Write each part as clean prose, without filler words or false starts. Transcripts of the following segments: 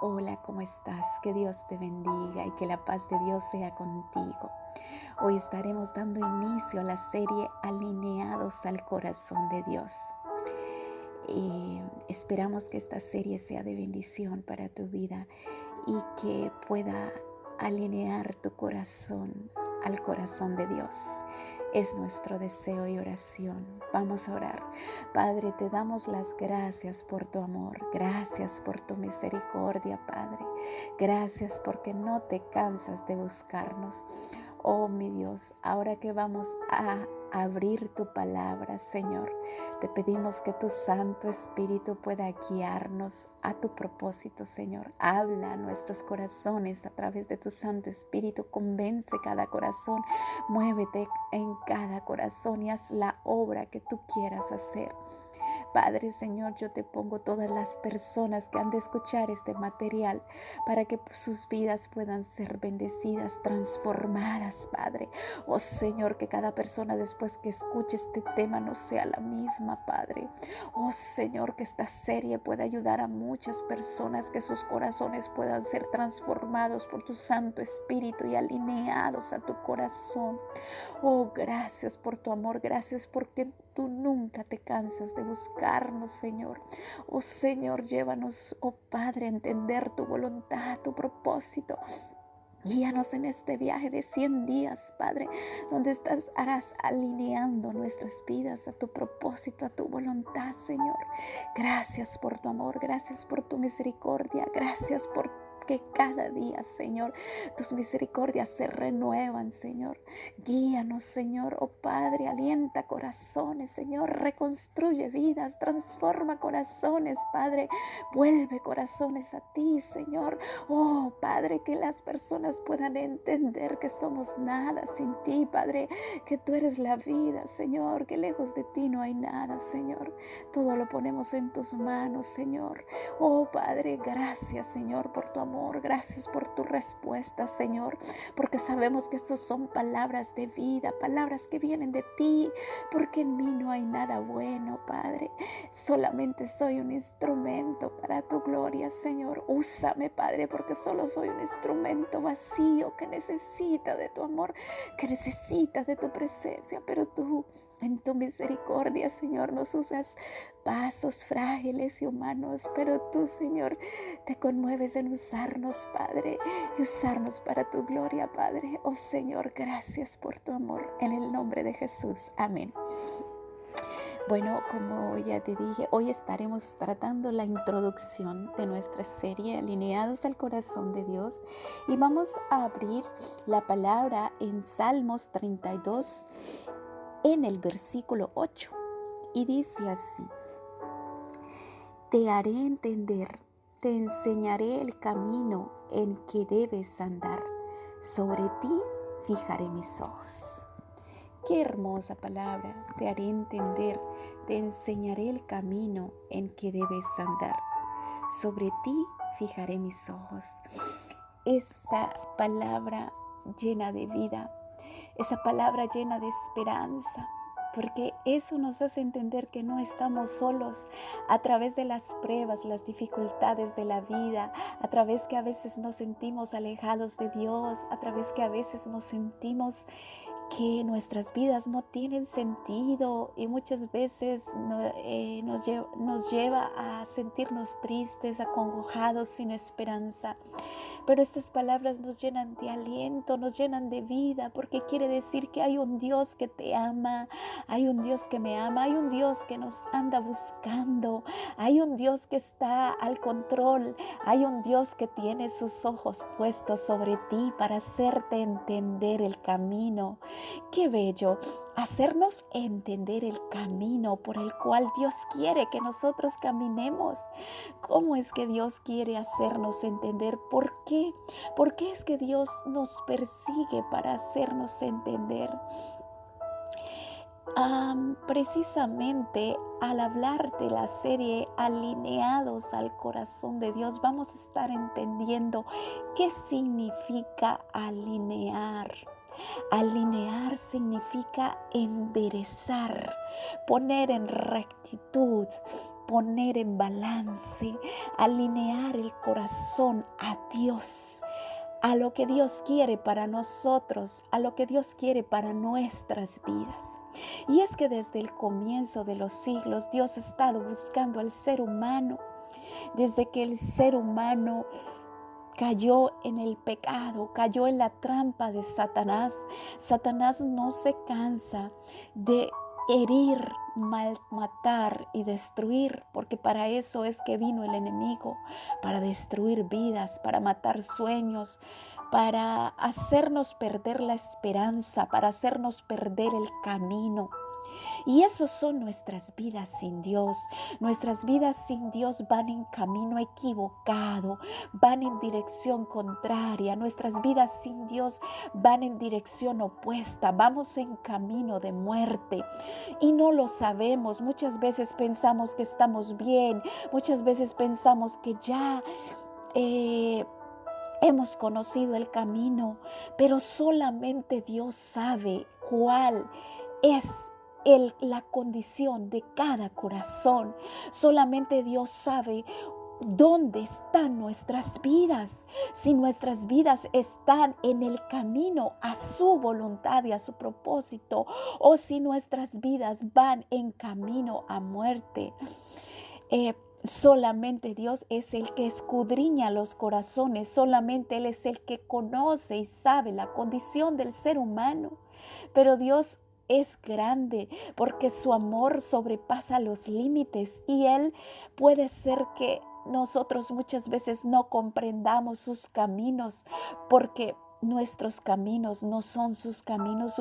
Hola, ¿cómo estás? Que Dios te bendiga y que la paz de Dios sea contigo. Hoy estaremos dando inicio a la serie Alineados al Corazón de Dios. Esperamos que esta serie sea de bendición para tu vida y que pueda alinear tu corazón al corazón de Dios. Es nuestro deseo y oración. Vamos a orar. Padre, te damos las gracias por tu amor. Gracias por tu misericordia, Padre. Gracias porque no te cansas de buscarnos. Oh, mi Dios, ahora que vamos a abrir tu palabra, Señor, te pedimos que tu Santo Espíritu pueda guiarnos a tu propósito, Señor. Habla a nuestros corazones a través de tu Santo Espíritu. Convence cada corazón. Muévete en cada corazón y haz la obra que tú quieras hacer. Padre, Señor, yo te pongo todas las personas que han de escuchar este material para que sus vidas puedan ser bendecidas, transformadas, Padre. Oh Señor, que cada persona después que escuche este tema no sea la misma, Padre. Oh Señor, que esta serie pueda ayudar a muchas personas, que sus corazones puedan ser transformados por tu Santo Espíritu y alineados a tu corazón. Oh, gracias por tu amor, gracias porque tú nunca te cansas de buscarnos, Señor. Oh Señor, llévanos, oh Padre, a entender tu voluntad, tu propósito. Guíanos en este viaje de 100 días, Padre, donde harás alineando nuestras vidas a tu propósito, a tu voluntad, Señor. Gracias por tu amor, gracias por tu misericordia, gracias por que cada día, Señor, tus misericordias se renuevan, Señor. Guíanos, Señor, oh Padre, alienta corazones, Señor, reconstruye vidas, transforma corazones, Padre, vuelve corazones a ti, Señor. Oh, Padre, que las personas puedan entender que somos nada sin ti, Padre, que tú eres la vida, Señor, que lejos de ti no hay nada, Señor. Todo lo ponemos en tus manos, Señor. Oh, Padre, gracias, Señor, por tu amor. Gracias por tu respuesta, Señor, porque sabemos que estas son palabras de vida, palabras que vienen de ti, porque en mí no hay nada bueno, Padre. Solamente soy un instrumento para tu gloria, Señor. Úsame, Padre, porque solo soy un instrumento vacío que necesita de tu amor, que necesita de tu presencia, pero tú, en tu misericordia, Señor, nos usas vasos frágiles y humanos, pero tú, Señor, te conmueves en usarnos, Padre, y usarnos para tu gloria, Padre. Oh Señor, gracias por tu amor. En el nombre de Jesús. Amén. Bueno, como ya te dije, hoy estaremos tratando la introducción de nuestra serie Alineados al Corazón de Dios y vamos a abrir la palabra en Salmos 32 en el versículo 8 y dice así: Te haré entender, te enseñaré el camino en que debes andar, sobre ti fijaré mis ojos. Qué hermosa palabra. Te haré entender, te enseñaré el camino en que debes andar. Sobre ti fijaré mis ojos. Esa palabra llena de vida, esa palabra llena de esperanza, porque eso nos hace entender que no estamos solos a través de las pruebas, las dificultades de la vida, a través que a veces nos sentimos alejados de Dios, a través que a veces nos sentimos que nuestras vidas no tienen sentido y muchas veces nos lleva a sentirnos tristes, acongojados, sin esperanza. Pero estas palabras nos llenan de aliento, nos llenan de vida, porque quiere decir que hay un Dios que te ama, hay un Dios que me ama, hay un Dios que nos anda buscando, hay un Dios que está al control, hay un Dios que tiene sus ojos puestos sobre ti para hacerte entender el camino. Qué bello hacernos entender el camino por el cual Dios quiere que nosotros caminemos. ¿Cómo es que Dios quiere hacernos entender? ¿Por qué? ¿Por qué es que Dios nos persigue para hacernos entender? Precisamente al hablar de la serie Alineados al Corazón de Dios, vamos a estar entendiendo qué significa alinear. Alinear significa enderezar, poner en rectitud, poner en balance, alinear el corazón a Dios, a lo que Dios quiere para nosotros, a lo que Dios quiere para nuestras vidas. Y es que desde el comienzo de los siglos Dios ha estado buscando al ser humano. Desde que el ser humano cayó en el pecado, cayó en la trampa de Satanás. Satanás no se cansa de herir, matar y destruir, porque para eso es que vino el enemigo, para destruir vidas, para matar sueños, para hacernos perder la esperanza, para hacernos perder el camino. Y eso son nuestras vidas sin Dios. Nuestras vidas sin Dios van en camino equivocado, van en dirección contraria. Nuestras vidas sin Dios van en dirección opuesta. Vamos en camino de muerte y no lo sabemos. Muchas veces pensamos que estamos bien. Muchas veces pensamos que ya hemos conocido el camino, pero solamente Dios sabe cuál es la condición de cada corazón. Solamente Dios sabe dónde están nuestras vidas. Si nuestras vidas están en el camino a su voluntad y a su propósito, o si nuestras vidas van en camino a muerte. Solamente Dios es el que escudriña los corazones. Solamente Él es el que conoce y sabe la condición del ser humano. Pero Dios es grande porque su amor sobrepasa los límites y Él puede ser que nosotros muchas veces no comprendamos sus caminos, porque nuestros caminos no son sus caminos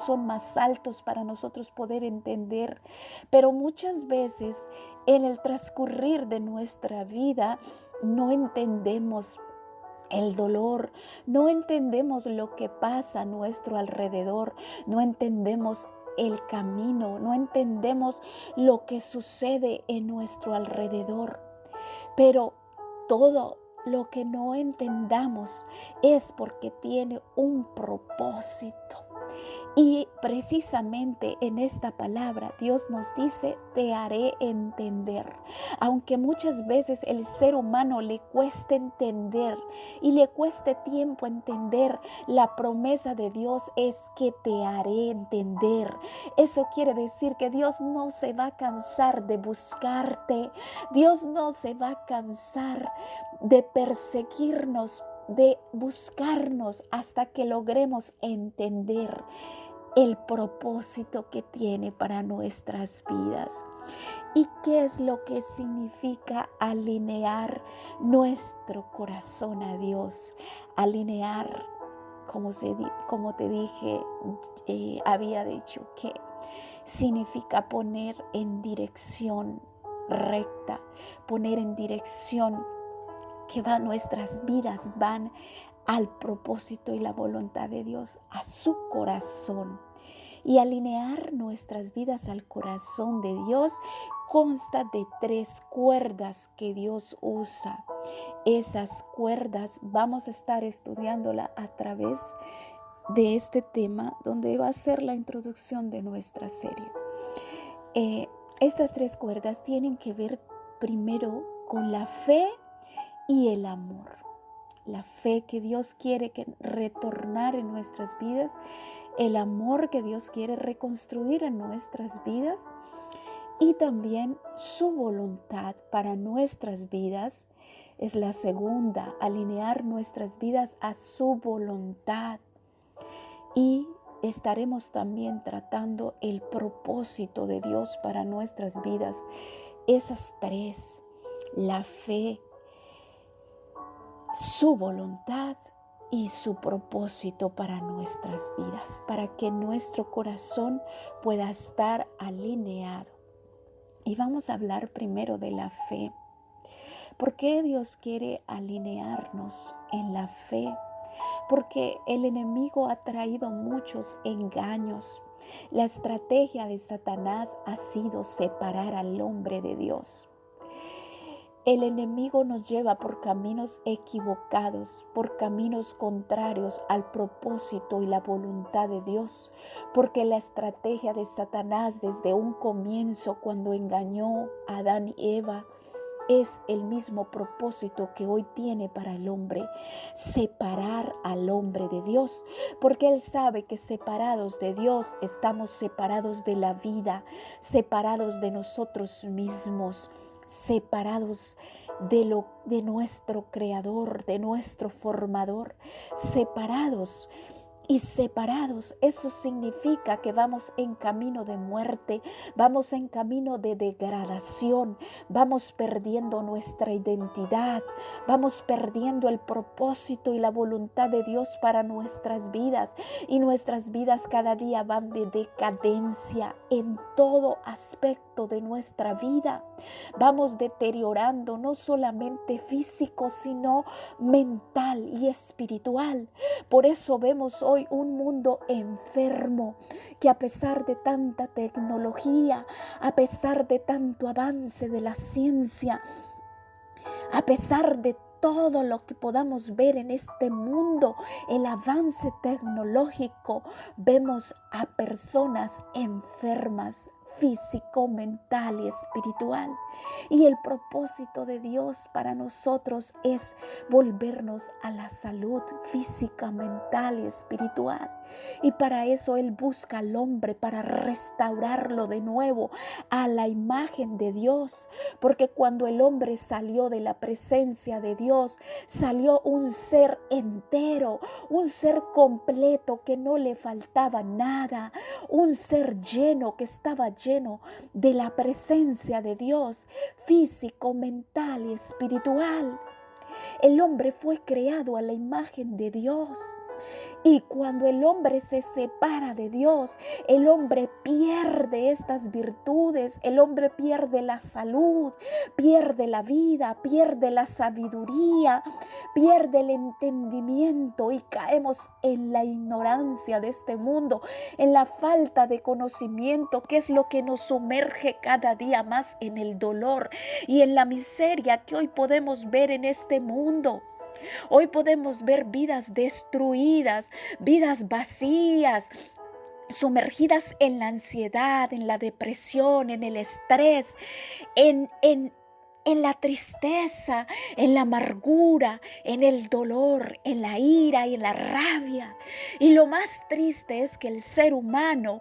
son más altos para nosotros poder entender. Pero muchas veces en el transcurrir de nuestra vida no entendemos el dolor, no entendemos lo que pasa a nuestro alrededor, no entendemos el camino, no entendemos lo que sucede en nuestro alrededor. Pero todo lo que no entendamos es porque tiene un propósito. Y precisamente en esta palabra Dios nos dice: te haré entender. Aunque muchas veces el ser humano le cueste entender y le cueste tiempo entender, la promesa de Dios es que te haré entender. Eso quiere decir que Dios no se va a cansar de buscarte. Dios no se va a cansar de perseguirnos, de buscarnos hasta que logremos entender el propósito que tiene para nuestras vidas. ¿Y qué es lo que significa alinear nuestro corazón a Dios? Alinear, como te dije, había dicho que significa poner en dirección recta, poner en dirección que nuestras vidas van al propósito y la voluntad de Dios, a su corazón. Y alinear nuestras vidas al corazón de Dios consta de 3 cuerdas que Dios usa. Esas cuerdas vamos a estar estudiándola a través de este tema, donde va a ser la introducción de nuestra serie. Estas 3 cuerdas tienen que ver primero con la fe y el amor. La fe que Dios quiere retornar en nuestras vidas, el amor que Dios quiere reconstruir en nuestras vidas y también su voluntad para nuestras vidas es la segunda, alinear nuestras vidas a su voluntad. Y estaremos también tratando el propósito de Dios para nuestras vidas. Esas 3, la fe, su voluntad y su propósito para nuestras vidas, para que nuestro corazón pueda estar alineado. Y vamos a hablar primero de la fe. ¿Por qué Dios quiere alinearnos en la fe? Porque el enemigo ha traído muchos engaños. La estrategia de Satanás ha sido separar al hombre de Dios. El enemigo nos lleva por caminos equivocados, por caminos contrarios al propósito y la voluntad de Dios, porque la estrategia de Satanás desde un comienzo, cuando engañó a Adán y Eva, es el mismo propósito que hoy tiene para el hombre: separar al hombre de Dios, porque Él sabe que separados de Dios estamos separados de la vida, separados de nosotros mismos, separados de nuestro Creador, de nuestro Formador, separados. Y separados, eso significa que vamos en camino de muerte, vamos en camino de degradación, vamos perdiendo nuestra identidad, vamos perdiendo el propósito y la voluntad de Dios para nuestras vidas. Y nuestras vidas cada día van de decadencia en todo aspecto de nuestra vida. Vamos deteriorando no solamente físico, sino mental y espiritual. Por eso vemos hoy un mundo enfermo que, a pesar de tanta tecnología, a pesar de tanto avance de la ciencia, a pesar de todo lo que podamos ver en este mundo, el avance tecnológico, vemos a personas enfermas, físico, mental y espiritual. Y el propósito de Dios para nosotros es volvernos a la salud física, mental y espiritual. Y para eso Él busca al hombre, para restaurarlo de nuevo a la imagen de Dios. Porque cuando el hombre salió de la presencia de Dios, salió un ser entero, un ser completo que no le faltaba nada, un ser lleno, que estaba lleno de la presencia de Dios, físico, mental y espiritual. El hombre fue creado a la imagen de Dios. Y cuando el hombre se separa de Dios, el hombre pierde estas virtudes, el hombre pierde la salud, pierde la vida, pierde la sabiduría, pierde el entendimiento y caemos en la ignorancia de este mundo, en la falta de conocimiento, que es lo que nos sumerge cada día más en el dolor y en la miseria que hoy podemos ver en este mundo. Hoy podemos ver vidas destruidas, vidas vacías, sumergidas en la ansiedad, en la depresión, en el estrés, en la tristeza, en la amargura, en el dolor, en la ira y en la rabia. Y lo más triste es que el ser humano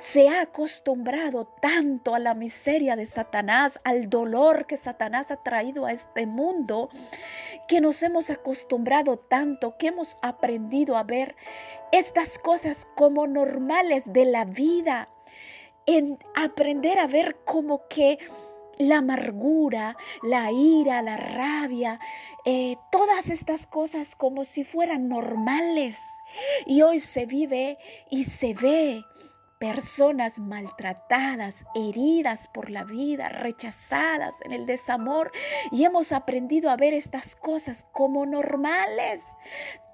se ha acostumbrado tanto a la miseria de Satanás, al dolor que Satanás ha traído a este mundo, que nos hemos acostumbrado tanto, que hemos aprendido a ver estas cosas como normales de la vida, en aprender a ver como que la amargura, la ira, la rabia, todas estas cosas como si fueran normales. Y hoy se vive y se ve personas maltratadas, heridas por la vida, rechazadas en el desamor, y hemos aprendido a ver estas cosas como normales.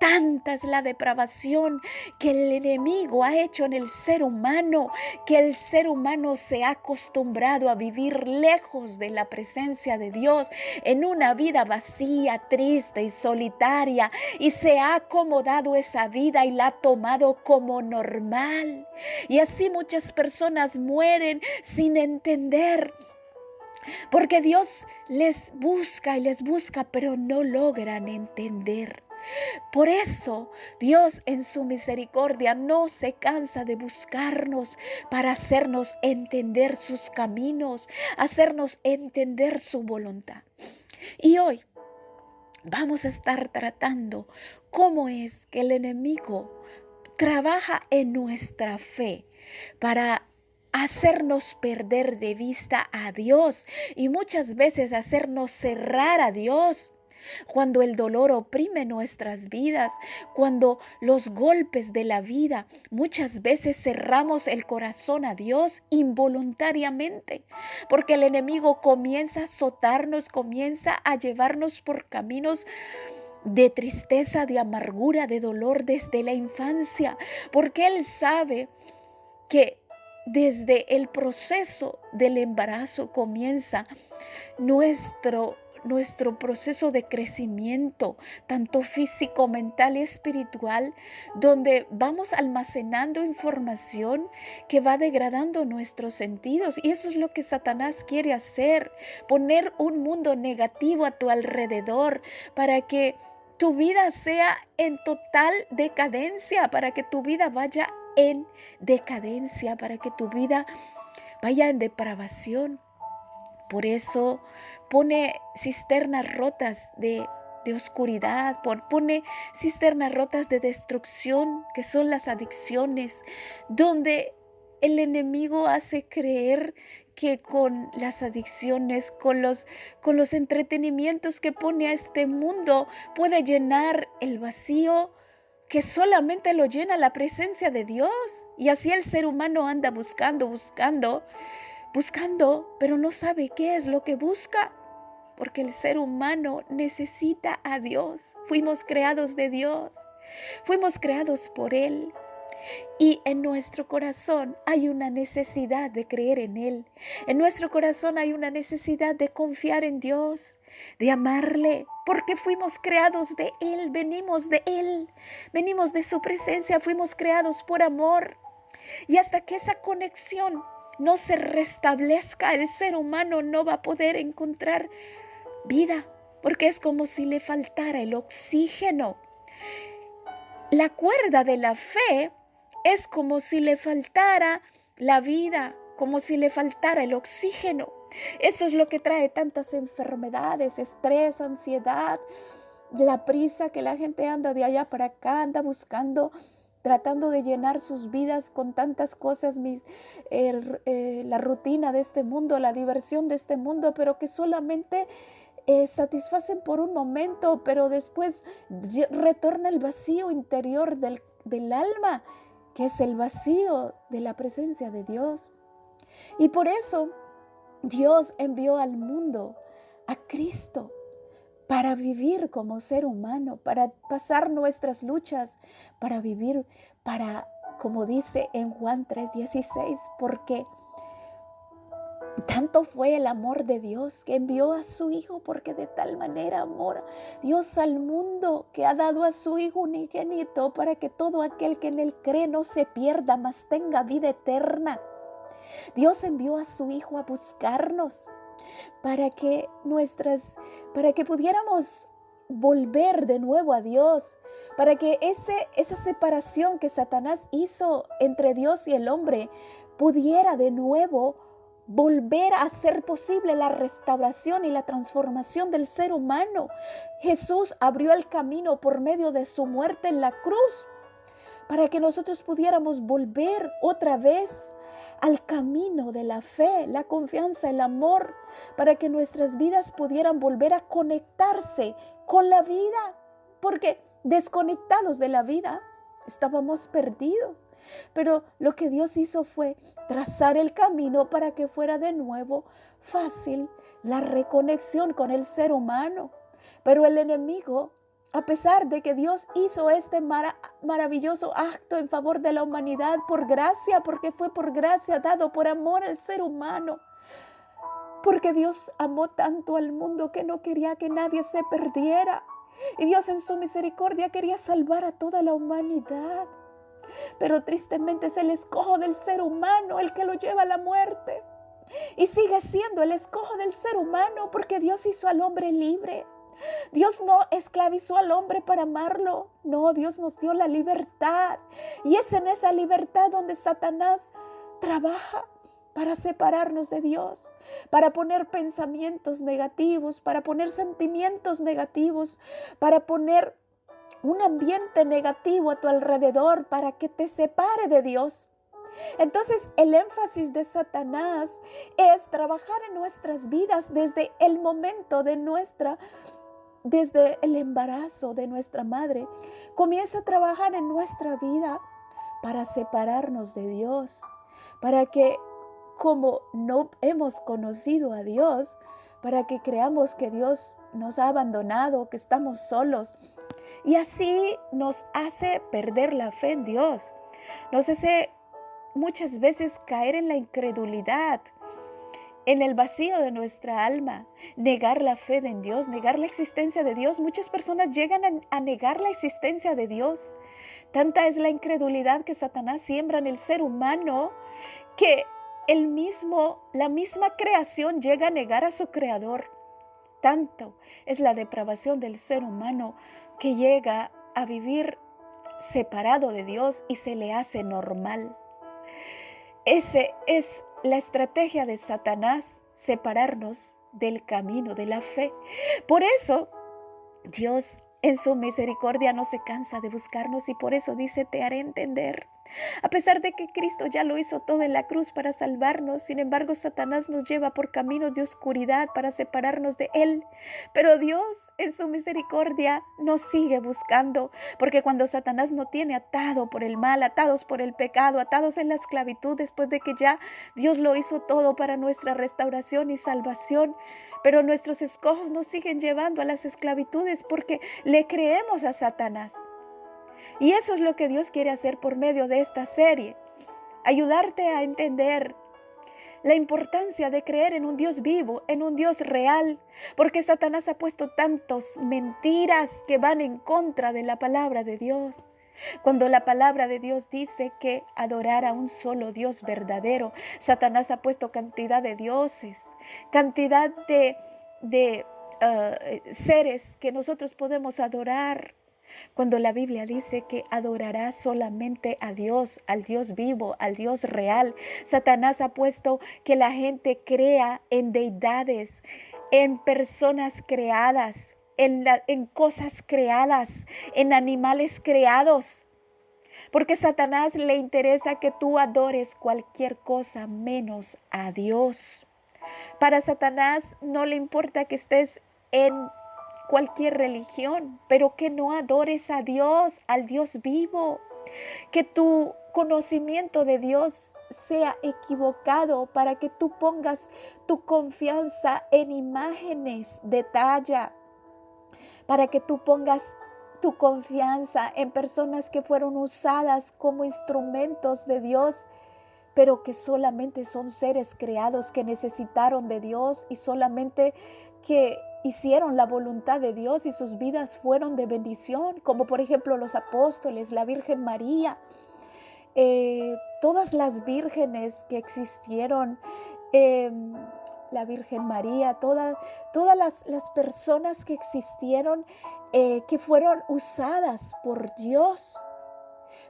Tanta es la depravación que el enemigo ha hecho en el ser humano, que el ser humano se ha acostumbrado a vivir lejos de la presencia de Dios, en una vida vacía, triste y solitaria, y se ha acomodado esa vida y la ha tomado como normal. Y así muchas personas mueren sin entender, porque Dios les busca y les busca, pero no logran entender. Por eso Dios en su misericordia no se cansa de buscarnos para hacernos entender sus caminos, hacernos entender su voluntad. Y hoy vamos a estar tratando cómo es que el enemigo trabaja en nuestra fe para hacernos perder de vista a Dios y muchas veces hacernos cerrar a Dios. Cuando el dolor oprime nuestras vidas, cuando los golpes de la vida, muchas veces cerramos el corazón a Dios involuntariamente, porque el enemigo comienza a azotarnos, comienza a llevarnos por caminos de tristeza, de amargura, de dolor desde la infancia, porque Él sabe que desde el proceso del embarazo comienza nuestro proceso de crecimiento, tanto físico, mental y espiritual, donde vamos almacenando información que va degradando nuestros sentidos. Y eso es lo que Satanás quiere hacer, poner un mundo negativo a tu alrededor para que tu vida sea en total decadencia, para que tu vida vaya en decadencia, para que tu vida vaya en depravación. Por eso pone cisternas rotas de oscuridad, pone cisternas rotas de destrucción, que son las adicciones, donde el enemigo hace creer que con las adicciones, con los entretenimientos que pone a este mundo, puede llenar el vacío que solamente lo llena la presencia de Dios. Y así el ser humano anda buscando, pero no sabe qué es lo que busca, porque el ser humano necesita a Dios. Fuimos creados de Dios, fuimos creados por Él. Y en nuestro corazón hay una necesidad de creer en Él. En nuestro corazón hay una necesidad de confiar en Dios, de amarle, porque fuimos creados de Él, venimos de Él, venimos de su presencia, fuimos creados por amor. Y hasta que esa conexión no se restablezca, el ser humano no va a poder encontrar vida, porque es como si le faltara el oxígeno. La cuerda de la fe es como si le faltara la vida, como si le faltara el oxígeno. Eso es lo que trae tantas enfermedades, estrés, ansiedad, la prisa que la gente anda de allá para acá, anda buscando, tratando de llenar sus vidas con tantas cosas, la rutina de este mundo, la diversión de este mundo, pero que solamente satisfacen por un momento, pero después retorna el vacío interior del alma, que es el vacío de la presencia de Dios. Y por eso Dios envió al mundo a Cristo para vivir como ser humano, para pasar nuestras luchas, para vivir, como dice en Juan 3:16, porque tanto fue el amor de Dios que envió a su Hijo, porque de tal manera amó Dios al mundo que ha dado a su Hijo unigénito para que todo aquel que en él cree no se pierda, mas tenga vida eterna. Dios envió a su Hijo a buscarnos para que pudiéramos volver de nuevo a Dios, para que esa separación que Satanás hizo entre Dios y el hombre pudiera de nuevo volver a ser posible la restauración y la transformación del ser humano. Jesús abrió el camino por medio de su muerte en la cruz para que nosotros pudiéramos volver otra vez al camino de la fe, la confianza, el amor, para que nuestras vidas pudieran volver a conectarse con la vida, porque desconectados de la vida estábamos perdidos. Pero lo que Dios hizo fue trazar el camino para que fuera de nuevo fácil la reconexión con el ser humano. Pero el enemigo, a pesar de que Dios hizo este maravilloso acto en favor de la humanidad por gracia, porque fue por gracia dado por amor al ser humano, porque Dios amó tanto al mundo que no quería que nadie se perdiera. Y Dios en su misericordia quería salvar a toda la humanidad. Pero tristemente es el escojo del ser humano el que lo lleva a la muerte. Y sigue siendo el escojo del ser humano porque Dios hizo al hombre libre. Dios no esclavizó al hombre para amarlo. No, Dios nos dio la libertad. Y es en esa libertad donde Satanás trabaja para separarnos de Dios, para poner pensamientos negativos, para poner sentimientos negativos, para poner un ambiente negativo a tu alrededor para que te separe de Dios. Entonces el énfasis de Satanás es trabajar en nuestras vidas desde el momento desde el embarazo de nuestra madre. Comienza a trabajar en nuestra vida para separarnos de Dios, para que como no hemos conocido a Dios, para que creamos que Dios nos ha abandonado, que estamos solos. Y así nos hace perder la fe en Dios. Nos hace muchas veces caer en la incredulidad. en el vacío de nuestra alma, negar la fe en Dios, negar la existencia de Dios. Muchas personas llegan a negar la existencia de Dios. Tanta es la incredulidad que Satanás siembra en el ser humano que la misma creación llega a negar a su creador. Tanto es la depravación del ser humano que llega a vivir separado de Dios y se le hace normal. Esa es la estrategia de Satanás, separarnos del camino de la fe. Por eso, Dios en su misericordia no se cansa de buscarnos y por eso dice, te haré entender. A pesar de que Cristo ya lo hizo todo en la cruz para salvarnos, sin embargo, Satanás nos lleva por caminos de oscuridad para separarnos de Él. Pero Dios, en su misericordia, nos sigue buscando, porque cuando Satanás nos tiene atado por el mal, atados por el pecado, atados en la esclavitud, después de que ya Dios lo hizo todo para nuestra restauración y salvación, pero nuestros escojos nos siguen llevando a las esclavitudes porque le creemos a Satanás. Y eso es lo que Dios quiere hacer por medio de esta serie. Ayudarte a entender la importancia de creer en un Dios vivo, en un Dios real. Porque Satanás ha puesto tantas mentiras que van en contra de la palabra de Dios. Cuando la palabra de Dios dice que adorar a un solo Dios verdadero, Satanás ha puesto cantidad de dioses, cantidad de seres que nosotros podemos adorar. Cuando la Biblia dice que adorará solamente a Dios, al Dios vivo, al Dios real, Satanás ha puesto que la gente crea en deidades, en personas creadas, en cosas creadas, en animales creados. Porque a Satanás le interesa que tú adores cualquier cosa menos a Dios. Para Satanás no le importa que estés en cualquier religión, pero que no adores a Dios, al Dios vivo, que tu conocimiento de Dios sea equivocado para que tú pongas tu confianza en imágenes de talla, para que tú pongas tu confianza en personas que fueron usadas como instrumentos de Dios, pero que solamente son seres creados que necesitaron de Dios y solamente que hicieron la voluntad de Dios y sus vidas fueron de bendición, como por ejemplo los apóstoles, la Virgen María, todas las vírgenes que existieron, la Virgen María, todas las personas que existieron, que fueron usadas por Dios.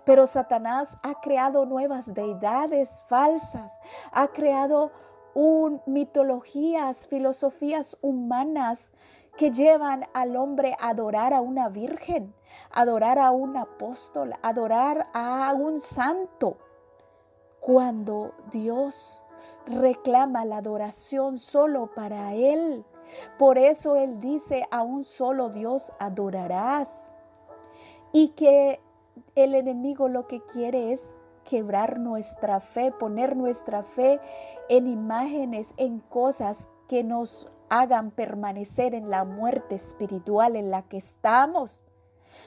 Pero Satanás ha creado nuevas deidades falsas, ha creado mitologías, filosofías humanas que llevan al hombre a adorar a una virgen, adorar a un apóstol, adorar a un santo, cuando Dios reclama la adoración solo para Él. Por eso Él dice, a un solo Dios adorarás. Y que el enemigo lo que quiere es quebrar nuestra fe, poner nuestra fe en imágenes, en cosas que nos hagan permanecer en la muerte espiritual en la que estamos.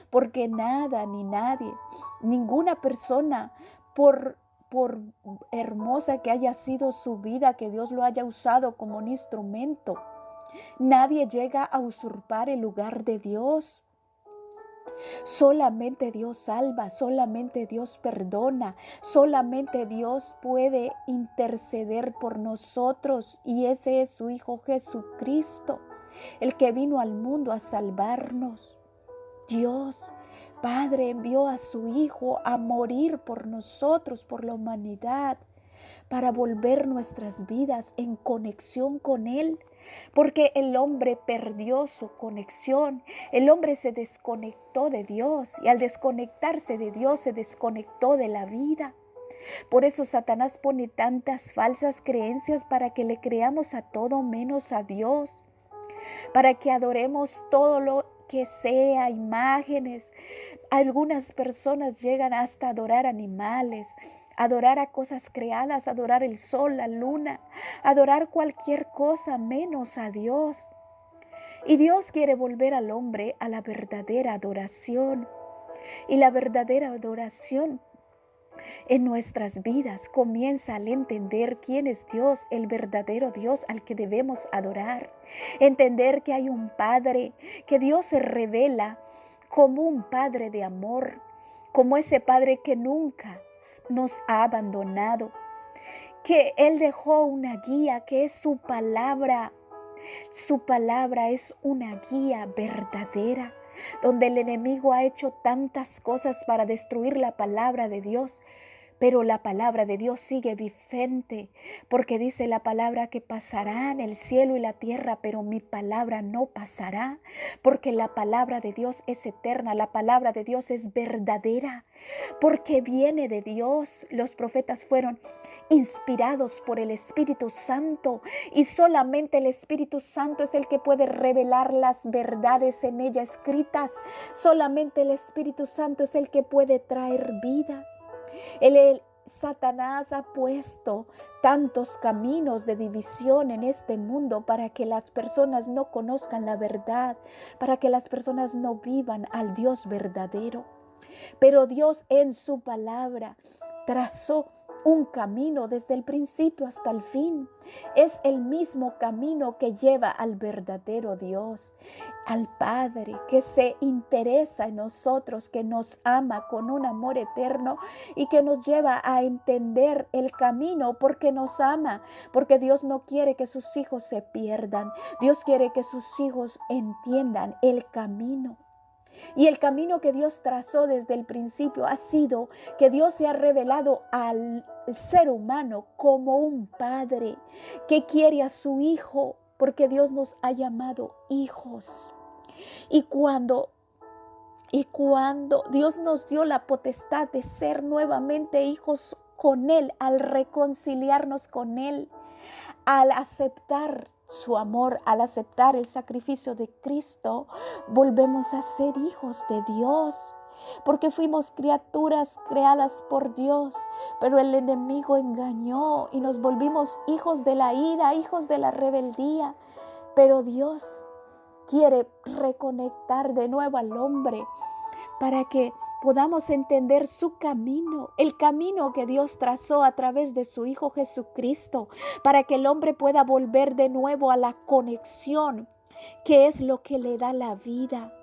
Porque nada ni nadie, ninguna persona, por hermosa que haya sido su vida, que Dios lo haya usado como un instrumento, nadie llega a usurpar el lugar de Dios. Solamente Dios salva, solamente Dios perdona, solamente Dios puede interceder por nosotros y ese es su Hijo Jesucristo, el que vino al mundo a salvarnos. Dios Padre envió a su Hijo a morir por nosotros, por la humanidad, para volver nuestras vidas en conexión con Él. Porque el hombre perdió su conexión, el hombre se desconectó de Dios y al desconectarse de Dios se desconectó de la vida. Por eso Satanás pone tantas falsas creencias para que le creamos a todo menos a Dios, para que adoremos todo lo que sea, imágenes. Algunas personas llegan hasta adorar animales, adorar a cosas creadas, adorar el sol, la luna, adorar cualquier cosa menos a Dios. Y Dios quiere volver al hombre a la verdadera adoración. Y la verdadera adoración en nuestras vidas. Comienza al entender quién es Dios, el verdadero Dios al que debemos adorar. Entender que hay un Padre, que Dios se revela como un Padre de amor, como ese Padre que nunca nos ha abandonado, que Él dejó una guía que es su palabra. Su palabra es una guía verdadera, donde el enemigo ha hecho tantas cosas para destruir la palabra de Dios. Pero la palabra de Dios sigue vigente, porque dice la palabra que pasarán el cielo y la tierra, pero mi palabra no pasará, porque la palabra de Dios es eterna, la palabra de Dios es verdadera, porque viene de Dios. Los profetas fueron inspirados por el Espíritu Santo y solamente el Espíritu Santo es el que puede revelar las verdades en ella escritas. Solamente el Espíritu Santo es el que puede traer vida. Satanás ha puesto tantos caminos de división en este mundo para que las personas no conozcan la verdad, para que las personas no vivan al Dios verdadero. Pero Dios en su palabra trazó un camino desde el principio hasta el fin. Es el mismo camino que lleva al verdadero Dios, al Padre que se interesa en nosotros, que nos ama con un amor eterno y que nos lleva a entender el camino porque nos ama, porque Dios no quiere que sus hijos se pierdan. Dios quiere que sus hijos entiendan el camino. Y el camino que Dios trazó desde el principio ha sido que Dios se ha revelado al ser humano como un padre que quiere a su hijo, porque Dios nos ha llamado hijos. Y cuando Dios nos dio la potestad de ser nuevamente hijos con Él, al reconciliarnos con Él, al aceptar su amor, al aceptar el sacrificio de Cristo, volvemos a ser hijos de Dios, porque fuimos criaturas creadas por Dios, pero el enemigo engañó y nos volvimos hijos de la ira, hijos de la rebeldía. Pero Dios quiere reconectar de nuevo al hombre para que podamos entender su camino, el camino que Dios trazó a través de su Hijo Jesucristo, para que el hombre pueda volver de nuevo a la conexión, que es lo que le da la vida.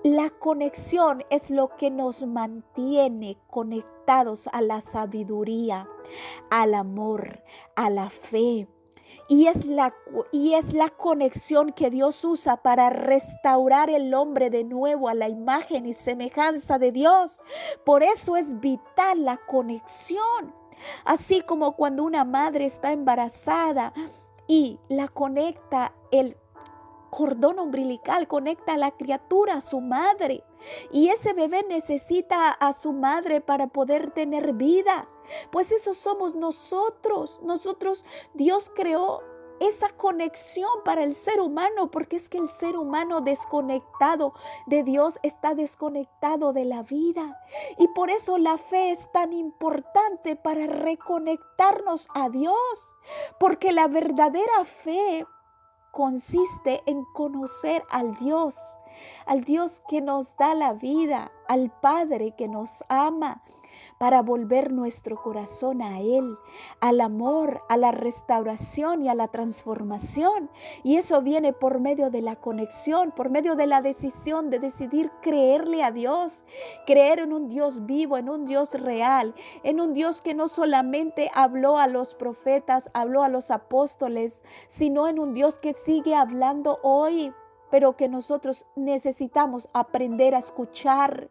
La conexión es lo que nos mantiene conectados a la sabiduría, al amor, a la fe. Y es la conexión que Dios usa para restaurar el hombre de nuevo a la imagen y semejanza de Dios. Por eso es vital la conexión. Así como cuando una madre está embarazada y la conecta el cordón umbilical, conecta a la criatura a su madre. Y ese bebé necesita a su madre para poder tener vida. Pues eso somos nosotros. Dios creó esa conexión para el ser humano, porque es que el ser humano desconectado de Dios está desconectado de la vida. Y por eso la fe es tan importante para reconectarnos a Dios, porque la verdadera fe consiste en conocer al Dios que nos da la vida, al Padre que nos ama, para volver nuestro corazón a Él, al amor, a la restauración y a la transformación. Y eso viene por medio de la conexión, por medio de la decisión de decidir creerle a Dios, creer en un Dios vivo, en un Dios real, en un Dios que no solamente habló a los profetas, habló a los apóstoles, sino en un Dios que sigue hablando hoy, pero que nosotros necesitamos aprender a escuchar.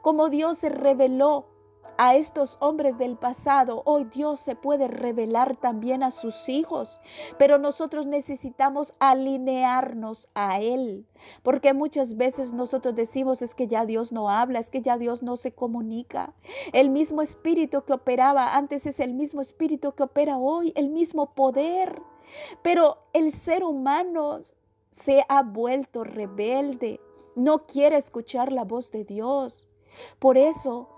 Como Dios se reveló a estos hombres del pasado, hoy Dios se puede revelar también a sus hijos, pero nosotros necesitamos alinearnos a Él, porque muchas veces nosotros decimos: es que ya Dios no habla, es que ya Dios no se comunica. El mismo espíritu que operaba antes es el mismo espíritu que opera hoy, el mismo poder, pero el ser humano se ha vuelto rebelde, no quiere escuchar la voz de Dios. Por eso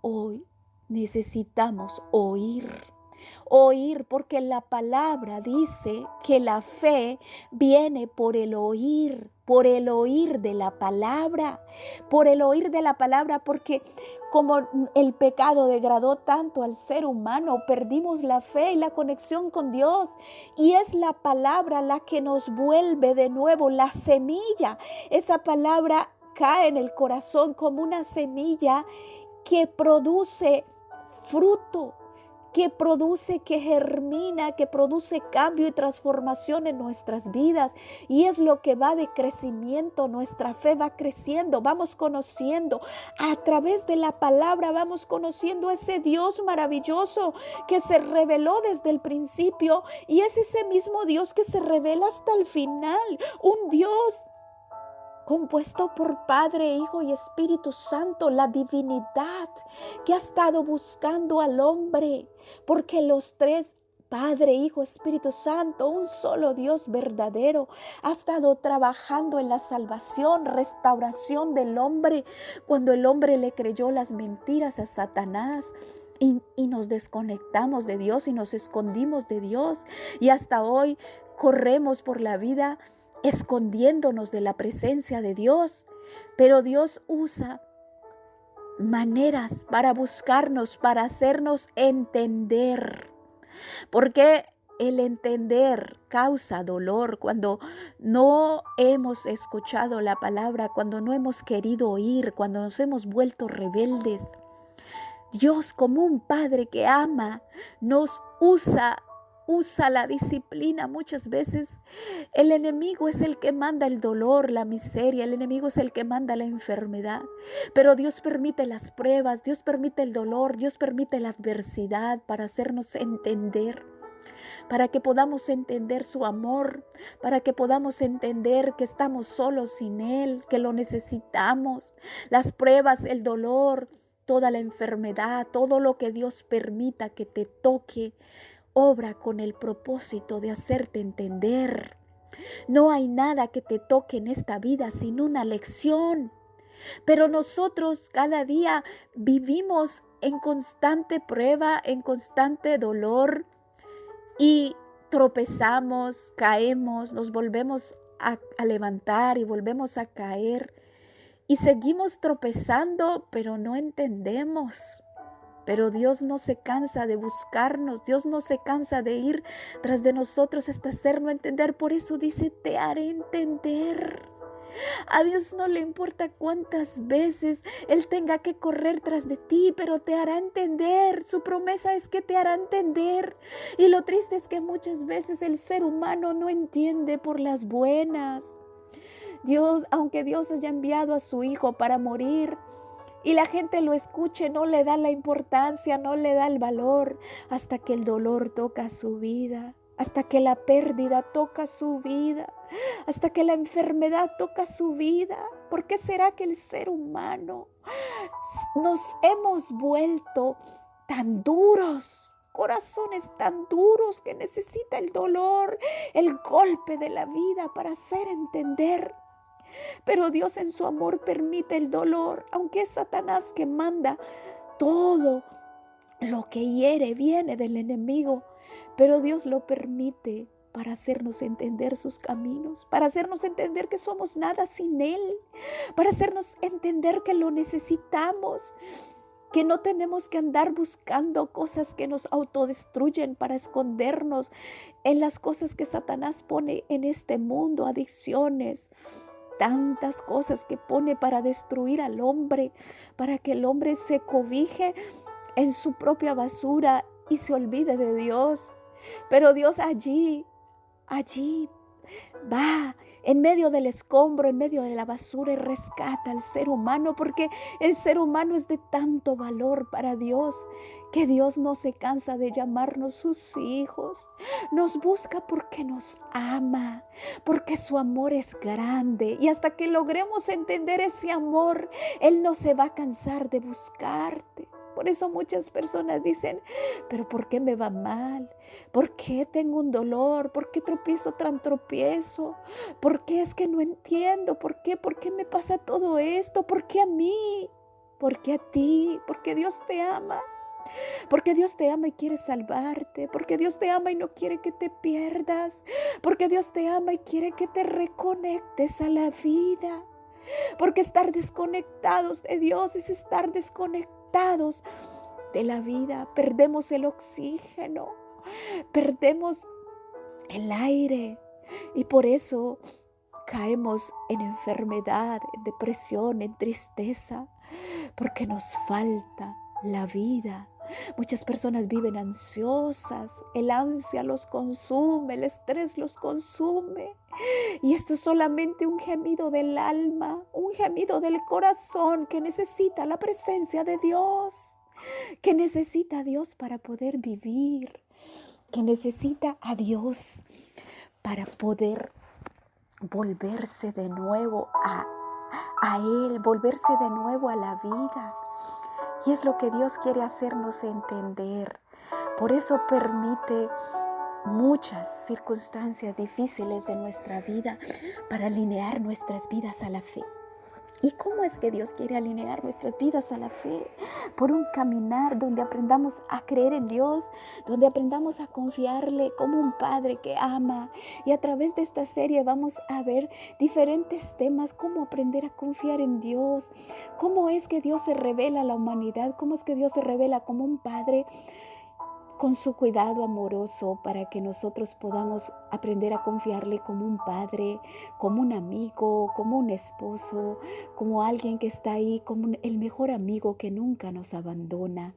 hoy necesitamos oír. Oír, porque la palabra dice que la fe viene por el oír de la palabra, por el oír de la palabra, porque como el pecado degradó tanto al ser humano, perdimos la fe y la conexión con Dios. Y es la palabra la que nos vuelve de nuevo la semilla. Esa palabra cae en el corazón como una semilla que produce fruto, que germina, que produce cambio y transformación en nuestras vidas. Y es lo que va de crecimiento. Nuestra fe va creciendo, vamos conociendo. A través de la palabra vamos conociendo ese Dios maravilloso que se reveló desde el principio. Y es ese mismo Dios que se revela hasta el final. Un Dios compuesto por Padre, Hijo y Espíritu Santo, la divinidad que ha estado buscando al hombre, porque los tres, Padre, Hijo, Espíritu Santo, un solo Dios verdadero, ha estado trabajando en la salvación, restauración del hombre, cuando el hombre le creyó las mentiras a Satanás. Y nos desconectamos de Dios y nos escondimos de Dios, y hasta hoy corremos por la vida escondiéndonos de la presencia de Dios. Pero Dios usa maneras para buscarnos, para hacernos entender. Porque el entender causa dolor cuando no hemos escuchado la palabra, cuando no hemos querido oír, cuando nos hemos vuelto rebeldes. Dios, como un padre que ama, nos usa la disciplina. Muchas veces el enemigo es el que manda el dolor, la miseria, el enemigo es el que manda la enfermedad, pero Dios permite las pruebas, Dios permite el dolor, Dios permite la adversidad para hacernos entender, para que podamos entender su amor, para que podamos entender que estamos solos sin Él, que lo necesitamos. Las pruebas, el dolor, toda la enfermedad, todo lo que Dios permita que te toque, obra con el propósito de hacerte entender. No hay nada que te toque en esta vida sin una lección. Pero nosotros cada día vivimos en constante prueba, en constante dolor, y tropezamos, caemos, nos volvemos a levantar y volvemos a caer. Y seguimos tropezando, pero no entendemos. Pero Dios no se cansa de buscarnos, Dios no se cansa de ir tras de nosotros hasta hacernos entender. Por eso dice, te haré entender. A Dios no le importa cuántas veces Él tenga que correr tras de ti, pero te hará entender. Su promesa es que te hará entender. Y lo triste es que muchas veces el ser humano no entiende por las buenas. Dios, aunque Dios haya enviado a su Hijo para morir, y la gente lo escuche, no le da la importancia, no le da el valor, hasta que el dolor toca su vida, hasta que la pérdida toca su vida, hasta que la enfermedad toca su vida. ¿Por qué será que el ser humano nos hemos vuelto tan duros? Corazones tan duros que necesita el dolor, el golpe de la vida para hacer entender. Pero Dios en su amor permite el dolor, aunque es Satanás que manda. Todo lo que hiere viene del enemigo, pero Dios lo permite para hacernos entender sus caminos, para hacernos entender que somos nada sin Él, para hacernos entender que lo necesitamos, que no tenemos que andar buscando cosas que nos autodestruyen para escondernos en las cosas que Satanás pone en este mundo, adicciones, tantas cosas que pone para destruir al hombre, para que el hombre se cobije en su propia basura y se olvide de Dios. Pero Dios allí va en medio del escombro, en medio de la basura, y rescata al ser humano, porque el ser humano es de tanto valor para Dios que Dios no se cansa de llamarnos sus hijos. Nos busca porque nos ama, porque su amor es grande, y hasta que logremos entender ese amor, Él no se va a cansar de buscarte. Por eso muchas personas dicen, pero ¿por qué me va mal? ¿Por qué tengo un dolor? ¿Por qué tropiezo tras tropiezo? ¿Por qué es que no entiendo? ¿Por qué? ¿Por qué me pasa todo esto? ¿Por qué a mí? ¿Por qué a ti? Porque Dios te ama. Porque Dios te ama y quiere salvarte. Porque Dios te ama y no quiere que te pierdas. Porque Dios te ama y quiere que te reconectes a la vida. Porque estar desconectados de Dios es estar desconectados de la vida. Perdemos el oxígeno, perdemos el aire y por eso caemos en enfermedad, en depresión, en tristeza, porque nos falta la vida. Muchas personas viven ansiosas, el ansia los consume, el estrés los consume. Y esto es solamente un gemido del alma, un gemido del corazón que necesita la presencia de Dios, que necesita a Dios para poder vivir, que necesita a Dios para poder volverse de nuevo a Él, volverse de nuevo a la vida. Y es lo que Dios quiere hacernos entender. Por eso permite muchas circunstancias difíciles en nuestra vida para alinear nuestras vidas a la fe. ¿Y cómo es que Dios quiere alinear nuestras vidas a la fe? Por un caminar donde aprendamos a creer en Dios, donde aprendamos a confiarle como un Padre que ama. Y a través de esta serie vamos a ver diferentes temas, cómo aprender a confiar en Dios, cómo es que Dios se revela a la humanidad, cómo es que Dios se revela como un Padre con su cuidado amoroso para que nosotros podamos aprender a confiarle como un padre, como un amigo, como un esposo, como alguien que está ahí, como el mejor amigo que nunca nos abandona.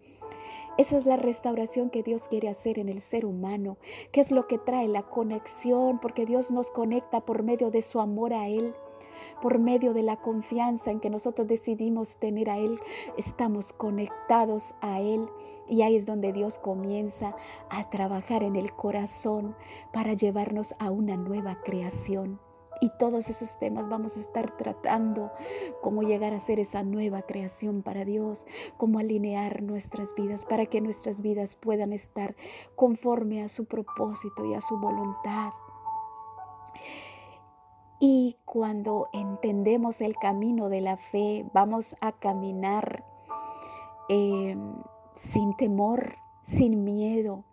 Esa es la restauración que Dios quiere hacer en el ser humano, que es lo que trae la conexión, porque Dios nos conecta por medio de su amor a Él. Por medio de la confianza en que nosotros decidimos tener a Él, estamos conectados a Él y ahí es donde Dios comienza a trabajar en el corazón para llevarnos a una nueva creación. Y todos esos temas vamos a estar tratando, cómo llegar a ser esa nueva creación para Dios, cómo alinear nuestras vidas para que nuestras vidas puedan estar conforme a su propósito y a su voluntad. Y cuando entendemos el camino de la fe, vamos a caminar sin temor, sin miedo.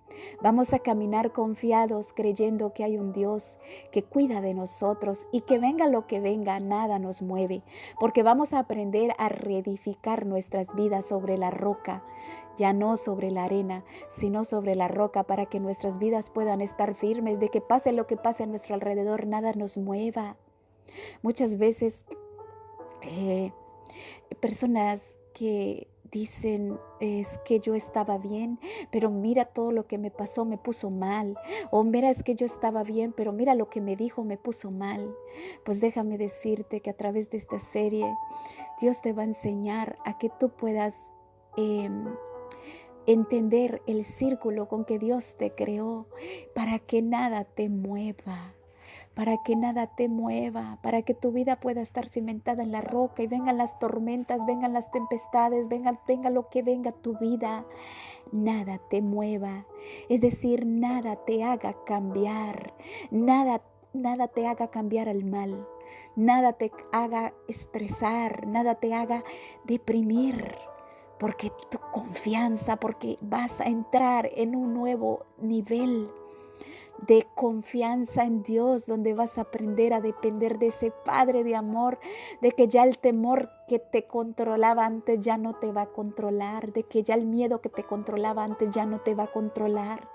Vamos a caminar confiados, creyendo que hay un Dios que cuida de nosotros y que venga lo que venga, nada nos mueve, porque vamos a aprender a reedificar nuestras vidas sobre la roca, ya no sobre la arena, sino sobre la roca, para que nuestras vidas puedan estar firmes, de que pase lo que pase a nuestro alrededor, nada nos mueva. Muchas veces personas que dicen, es que yo estaba bien, pero mira todo lo que me pasó, me puso mal. O mira, es que yo estaba bien, pero mira lo que me dijo, me puso mal. Pues déjame decirte que a través de esta serie, Dios te va a enseñar a que tú puedas entender el círculo con que Dios te creó, para que nada te mueva. Para que nada te mueva, para que tu vida pueda estar cimentada en la roca y vengan las tormentas, vengan las tempestades, venga lo que venga a tu vida, nada te mueva. Es decir, nada te haga cambiar, nada te haga cambiar al mal, nada te haga estresar, nada te haga deprimir, porque tu confianza, porque vas a entrar en un nuevo nivel de confianza en Dios, donde vas a aprender a depender de ese Padre de amor, de que ya el temor que te controlaba antes ya no te va a controlar, de que ya el miedo que te controlaba antes ya no te va a controlar,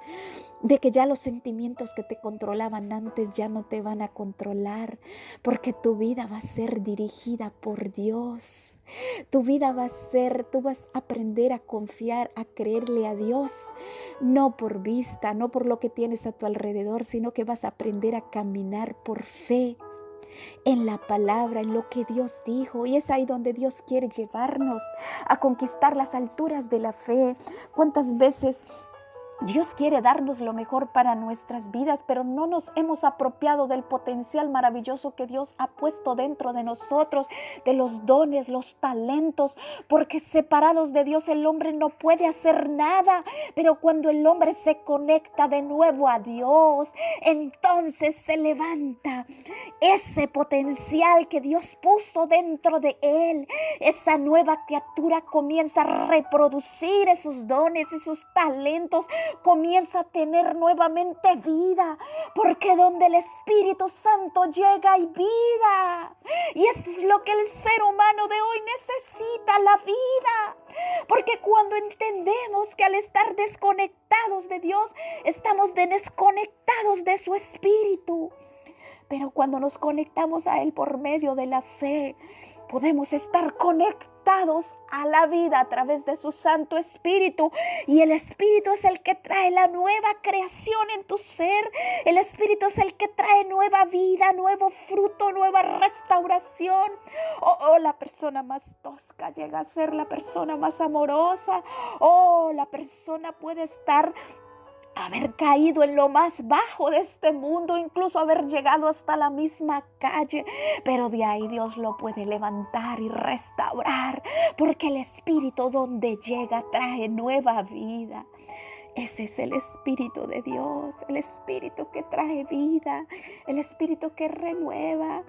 de que ya los sentimientos que te controlaban antes ya no te van a controlar, porque tu vida va a ser dirigida por Dios. Tu vida va a ser, tú vas a aprender a confiar, a creerle a Dios, no por vista, no por lo que tienes a tu alrededor, sino que vas a aprender a caminar por fe en la palabra, en lo que Dios dijo. Y es ahí donde Dios quiere llevarnos a conquistar las alturas de la fe. ¿Cuántas veces Dios quiere darnos lo mejor para nuestras vidas, pero no nos hemos apropiado del potencial maravilloso que Dios ha puesto dentro de nosotros, de los dones, los talentos, porque separados de Dios el hombre no puede hacer nada. Pero cuando el hombre se conecta de nuevo a Dios, entonces se levanta ese potencial que Dios puso dentro de él. Esa nueva criatura comienza a reproducir esos dones, esos talentos, comienza a tener nuevamente vida, porque donde el Espíritu Santo llega hay vida. Y eso es lo que el ser humano de hoy necesita, la vida. Porque cuando entendemos que al estar desconectados de Dios, estamos desconectados de su Espíritu. Pero cuando nos conectamos a Él por medio de la fe, podemos estar conectados a la vida a través de su Santo Espíritu. Y el Espíritu es el que trae la nueva creación en tu ser. El Espíritu es el que trae nueva vida, nuevo fruto, nueva restauración. La persona más tosca llega a ser la persona más amorosa. La persona puede haber caído en lo más bajo de este mundo, incluso haber llegado hasta la misma calle, pero de ahí Dios lo puede levantar y restaurar, porque el Espíritu donde llega trae nueva vida. Ese es el Espíritu de Dios, el Espíritu que trae vida, el Espíritu que renueva,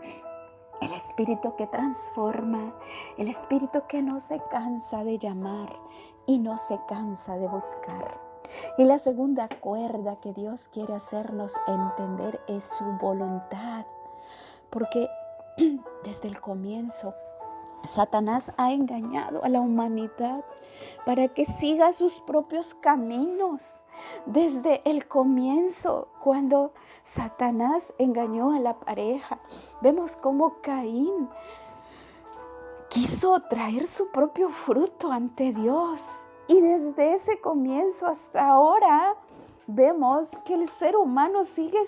el Espíritu que transforma, el Espíritu que no se cansa de llamar y no se cansa de buscar. Y la segunda cuerda que Dios quiere hacernos entender es su voluntad. Porque desde el comienzo Satanás ha engañado a la humanidad para que siga sus propios caminos. Desde el comienzo, cuando Satanás engañó a la pareja, vemos cómo Caín quiso traer su propio fruto ante Dios. Y desde ese comienzo hasta ahora vemos que el ser humano sigue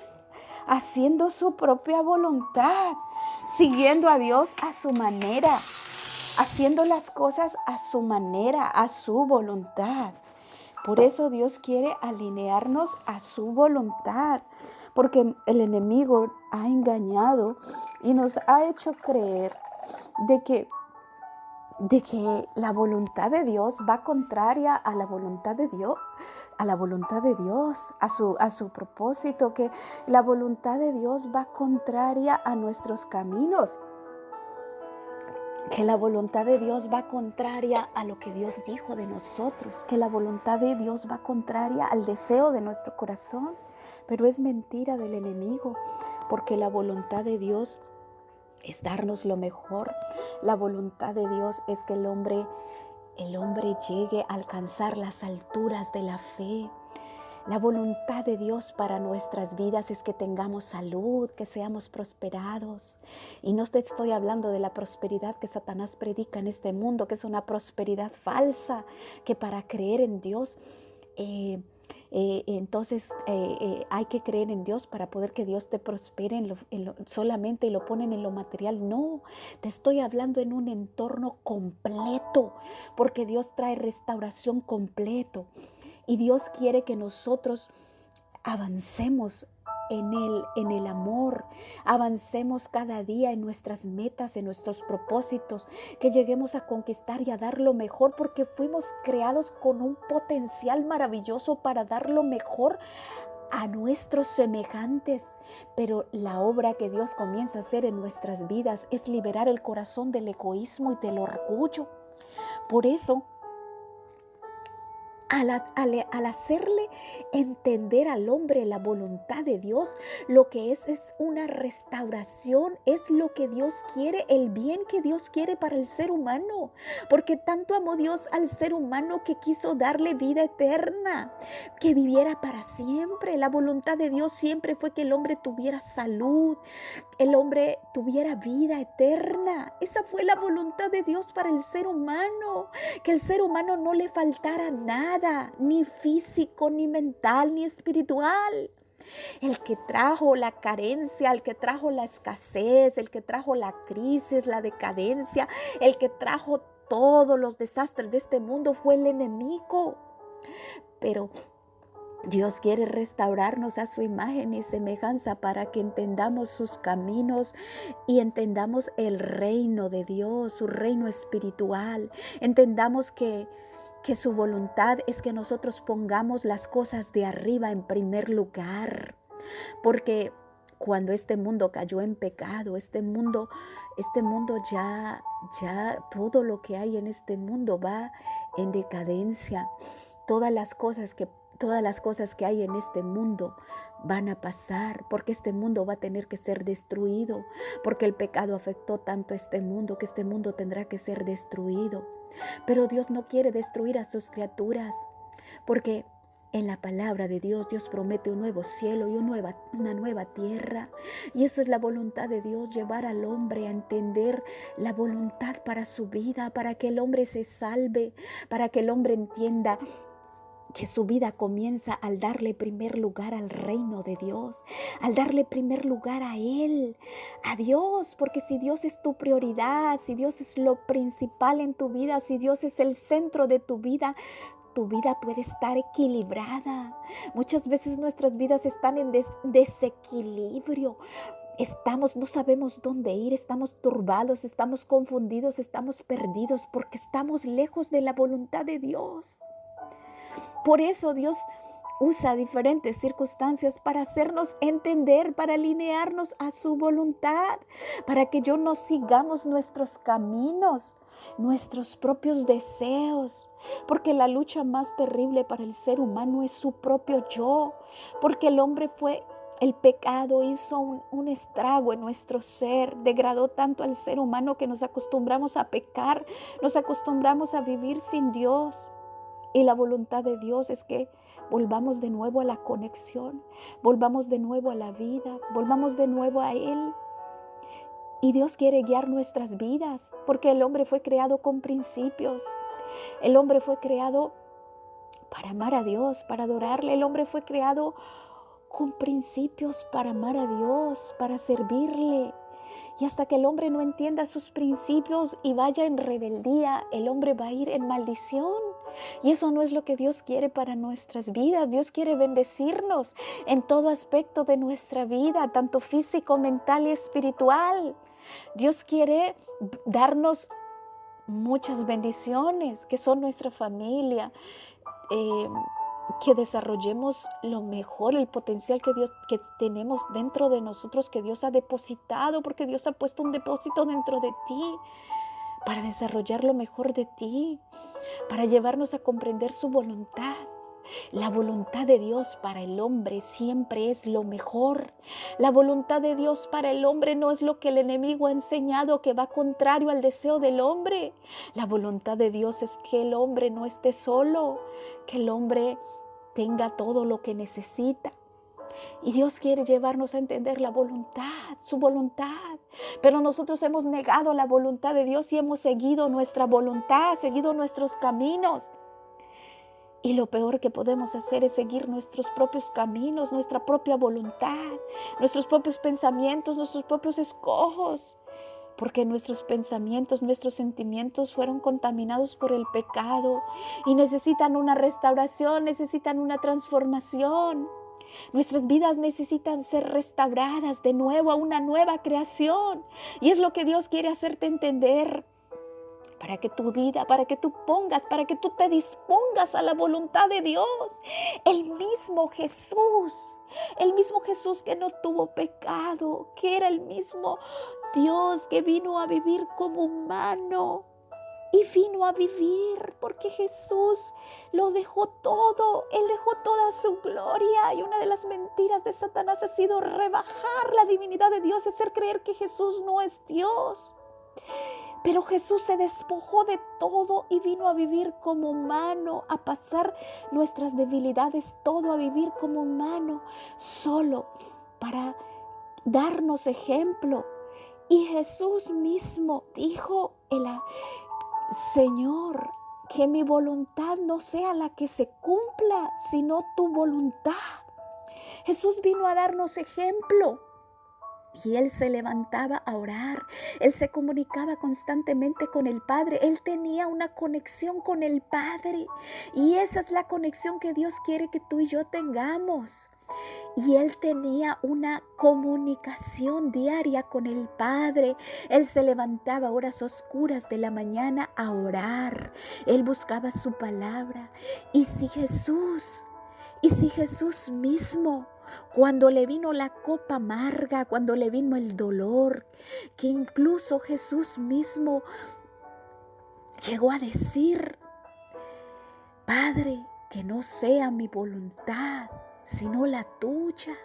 haciendo su propia voluntad, siguiendo a Dios a su manera, haciendo las cosas a su manera, a su voluntad. Por eso Dios quiere alinearnos a su voluntad, porque el enemigo ha engañado y nos ha hecho creer de que la voluntad de Dios va contraria a la voluntad de Dios, a su propósito, que la voluntad de Dios va contraria a nuestros caminos, que la voluntad de Dios va contraria a lo que Dios dijo de nosotros, que la voluntad de Dios va contraria al deseo de nuestro corazón. Pero es mentira del enemigo, porque la voluntad de Dios es darnos lo mejor. La voluntad de Dios es que el hombre llegue a alcanzar las alturas de la fe. La voluntad de Dios para nuestras vidas es que tengamos salud, que seamos prosperados. Y no te estoy hablando de la prosperidad que Satanás predica en este mundo, que es una prosperidad falsa, que para creer en Dios entonces hay que creer en Dios para poder que Dios te prospere solamente y lo ponen en lo material. No, te estoy hablando en un entorno completo, porque Dios trae restauración completo y Dios quiere que nosotros avancemos en el amor, avancemos cada día en nuestras metas, en nuestros propósitos, que lleguemos a conquistar y a dar lo mejor, porque fuimos creados con un potencial maravilloso para dar lo mejor a nuestros semejantes. Pero la obra que Dios comienza a hacer en nuestras vidas es liberar el corazón del egoísmo y del orgullo. Por eso, al hacerle entender al hombre la voluntad de Dios, lo que es una restauración, es lo que Dios quiere, el bien que Dios quiere para el ser humano, porque tanto amó Dios al ser humano que quiso darle vida eterna, que viviera para siempre. La voluntad de Dios siempre fue que el hombre tuviera salud, el hombre tuviera vida eterna. Esa fue la voluntad de Dios para el ser humano, que el ser humano no le faltara nada, ni físico, ni mental, ni espiritual. El que trajo la carencia, el que trajo la escasez, el que trajo la crisis, la decadencia, el que trajo todos los desastres de este mundo fue el enemigo. Pero Dios quiere restaurarnos a su imagen y semejanza para que entendamos sus caminos y entendamos el reino de Dios, su reino espiritual. Entendamos que su voluntad es que nosotros pongamos las cosas de arriba en primer lugar. Porque cuando este mundo cayó en pecado, este mundo ya todo lo que hay en este mundo va en decadencia. Todas las cosas que hay en este mundo van a pasar, porque este mundo va a tener que ser destruido, porque el pecado afectó tanto a este mundo que este mundo tendrá que ser destruido. Pero Dios no quiere destruir a sus criaturas, porque en la palabra de Dios, Dios promete un nuevo cielo y una nueva tierra. Y eso es la voluntad de Dios, llevar al hombre a entender la voluntad para su vida, para que el hombre se salve, para que el hombre entienda que su vida comienza al darle primer lugar al reino de Dios, al darle primer lugar a Él, a Dios, porque si Dios es tu prioridad, si Dios es lo principal en tu vida, si Dios es el centro de tu vida puede estar equilibrada. Muchas veces nuestras vidas están en desequilibrio. No sabemos dónde ir, estamos turbados, estamos confundidos, estamos perdidos porque estamos lejos de la voluntad de Dios. Por eso Dios usa diferentes circunstancias para hacernos entender, para alinearnos a su voluntad, para que no sigamos nuestros caminos, nuestros propios deseos, porque la lucha más terrible para el ser humano es su propio yo, porque el pecado hizo un estrago en nuestro ser, degradó tanto al ser humano que nos acostumbramos a pecar, nos acostumbramos a vivir sin Dios. Y la voluntad de Dios es que volvamos de nuevo a la conexión, volvamos de nuevo a la vida, volvamos de nuevo a Él. Y Dios quiere guiar nuestras vidas, porque el hombre fue creado con principios. El hombre fue creado para amar a Dios, para adorarle. El hombre fue creado con principios para amar a Dios, para servirle. Y hasta que el hombre no entienda sus principios y vaya en rebeldía, el hombre va a ir en maldición. Y eso no es lo que Dios quiere para nuestras vidas. Dios quiere bendecirnos en todo aspecto de nuestra vida, tanto físico, mental y espiritual. Dios quiere darnos muchas bendiciones, que son nuestra familia, que desarrollemos lo mejor, el potencial que tenemos dentro de nosotros, que Dios ha depositado, porque Dios ha puesto un depósito dentro de ti para desarrollar lo mejor de ti, para llevarnos a comprender su voluntad. La voluntad de Dios para el hombre siempre es lo mejor. La voluntad de Dios para el hombre no es lo que el enemigo ha enseñado, que va contrario al deseo del hombre. La voluntad de Dios es que el hombre no esté solo, que el hombre tenga todo lo que necesita. Y Dios quiere llevarnos a entender la voluntad, su voluntad. Pero nosotros hemos negado la voluntad de Dios y hemos seguido nuestra voluntad, seguido nuestros caminos. Y lo peor que podemos hacer es seguir nuestros propios caminos, nuestra propia voluntad, nuestros propios pensamientos, nuestros propios escojos. Porque nuestros pensamientos, nuestros sentimientos fueron contaminados por el pecado y necesitan una restauración, necesitan una transformación. Nuestras vidas necesitan ser restauradas de nuevo a una nueva creación. Y es lo que Dios quiere hacerte entender. Para que tu vida, para que tú te dispongas a la voluntad de Dios. El mismo Jesús que no tuvo pecado, que era el mismo Dios que vino a vivir como humano. Y vino a vivir porque Jesús lo dejó todo. Él dejó toda su gloria. Y una de las mentiras de Satanás ha sido rebajar la divinidad de Dios y hacer creer que Jesús no es Dios. Pero Jesús se despojó de todo y vino a vivir como humano, a pasar nuestras debilidades, todo a vivir como humano, solo para darnos ejemplo. Y Jesús mismo dijo, Señor, que mi voluntad no sea la que se cumpla, sino tu voluntad. Jesús vino a darnos ejemplo. Y él se levantaba a orar, él se comunicaba constantemente con el Padre, él tenía una conexión con el Padre. Y esa es la conexión que Dios quiere que tú y yo tengamos. Y él tenía una comunicación diaria con el Padre. Él se levantaba a horas oscuras de la mañana a orar. Él buscaba su palabra. Y si Jesús mismo, cuando le vino la copa amarga, cuando le vino el dolor, que incluso Jesús mismo llegó a decir: Padre, que no sea mi voluntad, sino la tuya.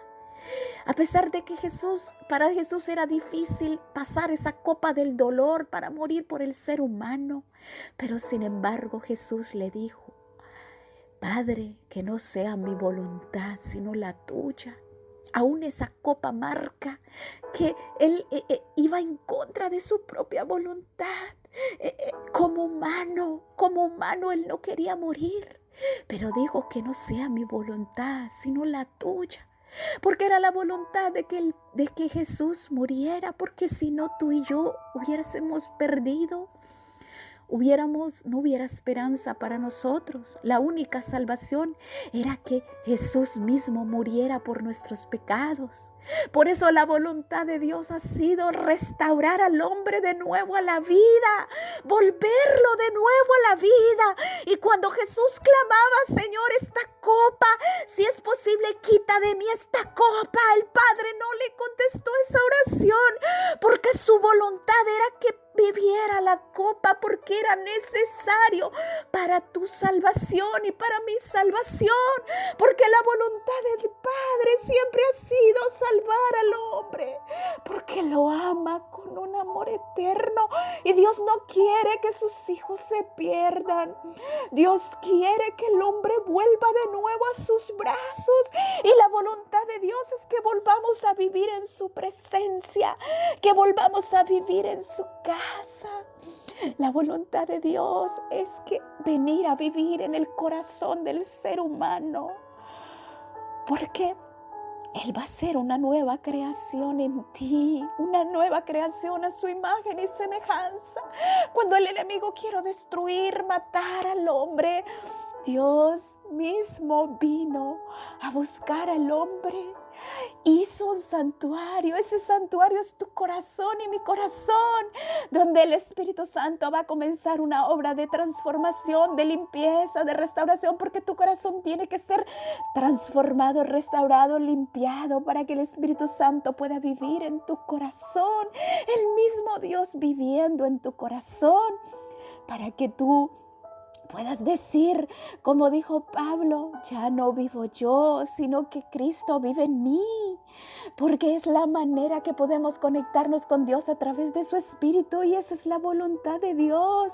A pesar de que para Jesús era difícil pasar esa copa del dolor para morir por el ser humano, pero sin embargo Jesús le dijo: Padre, que no sea mi voluntad, sino la tuya. Aún esa copa amarga que él iba en contra de su propia voluntad. Como humano él no quería morir, pero dijo: que no sea mi voluntad, sino la tuya. Porque era la voluntad de que Jesús muriera, porque si no, tú y yo hubiésemos perdido. No hubiera esperanza para nosotros. La única salvación era que Jesús mismo muriera por nuestros pecados. Por eso la voluntad de Dios ha sido restaurar al hombre de nuevo a la vida, volverlo de nuevo a la vida. Y cuando Jesús clamaba: Señor, esta copa, si es posible, quita de mí esta copa, el Padre no le contestó esa oración, porque su voluntad era que bebiera la copa, porque era necesario para tu salvación y para mi salvación, porque la voluntad del Padre siempre ha sido salvar al hombre, porque lo ama con un amor eterno. Y Dios no quiere que sus hijos se pierdan. Dios quiere que el hombre vuelva de nuevo a sus brazos, y la voluntad de Dios es que volvamos a vivir en su presencia, que volvamos a vivir en su casa. La voluntad de Dios es que venir a vivir en el corazón del ser humano, porque Él va a hacer una nueva creación en ti, una nueva creación a su imagen y semejanza. Cuando el enemigo quiere destruir, matar al hombre, Dios mismo vino a buscar al hombre. Hizo un santuario. Ese santuario es tu corazón y mi corazón, donde el Espíritu Santo va a comenzar una obra de transformación, de limpieza, de restauración, porque tu corazón tiene que ser transformado, restaurado, limpiado, para que el Espíritu Santo pueda vivir en tu corazón. El mismo Dios viviendo en tu corazón, para que tú puedas decir, como dijo Pablo: ya no vivo yo, sino que Cristo vive en mí. Porque es la manera que podemos conectarnos con Dios, a través de su Espíritu, y esa es la voluntad de Dios.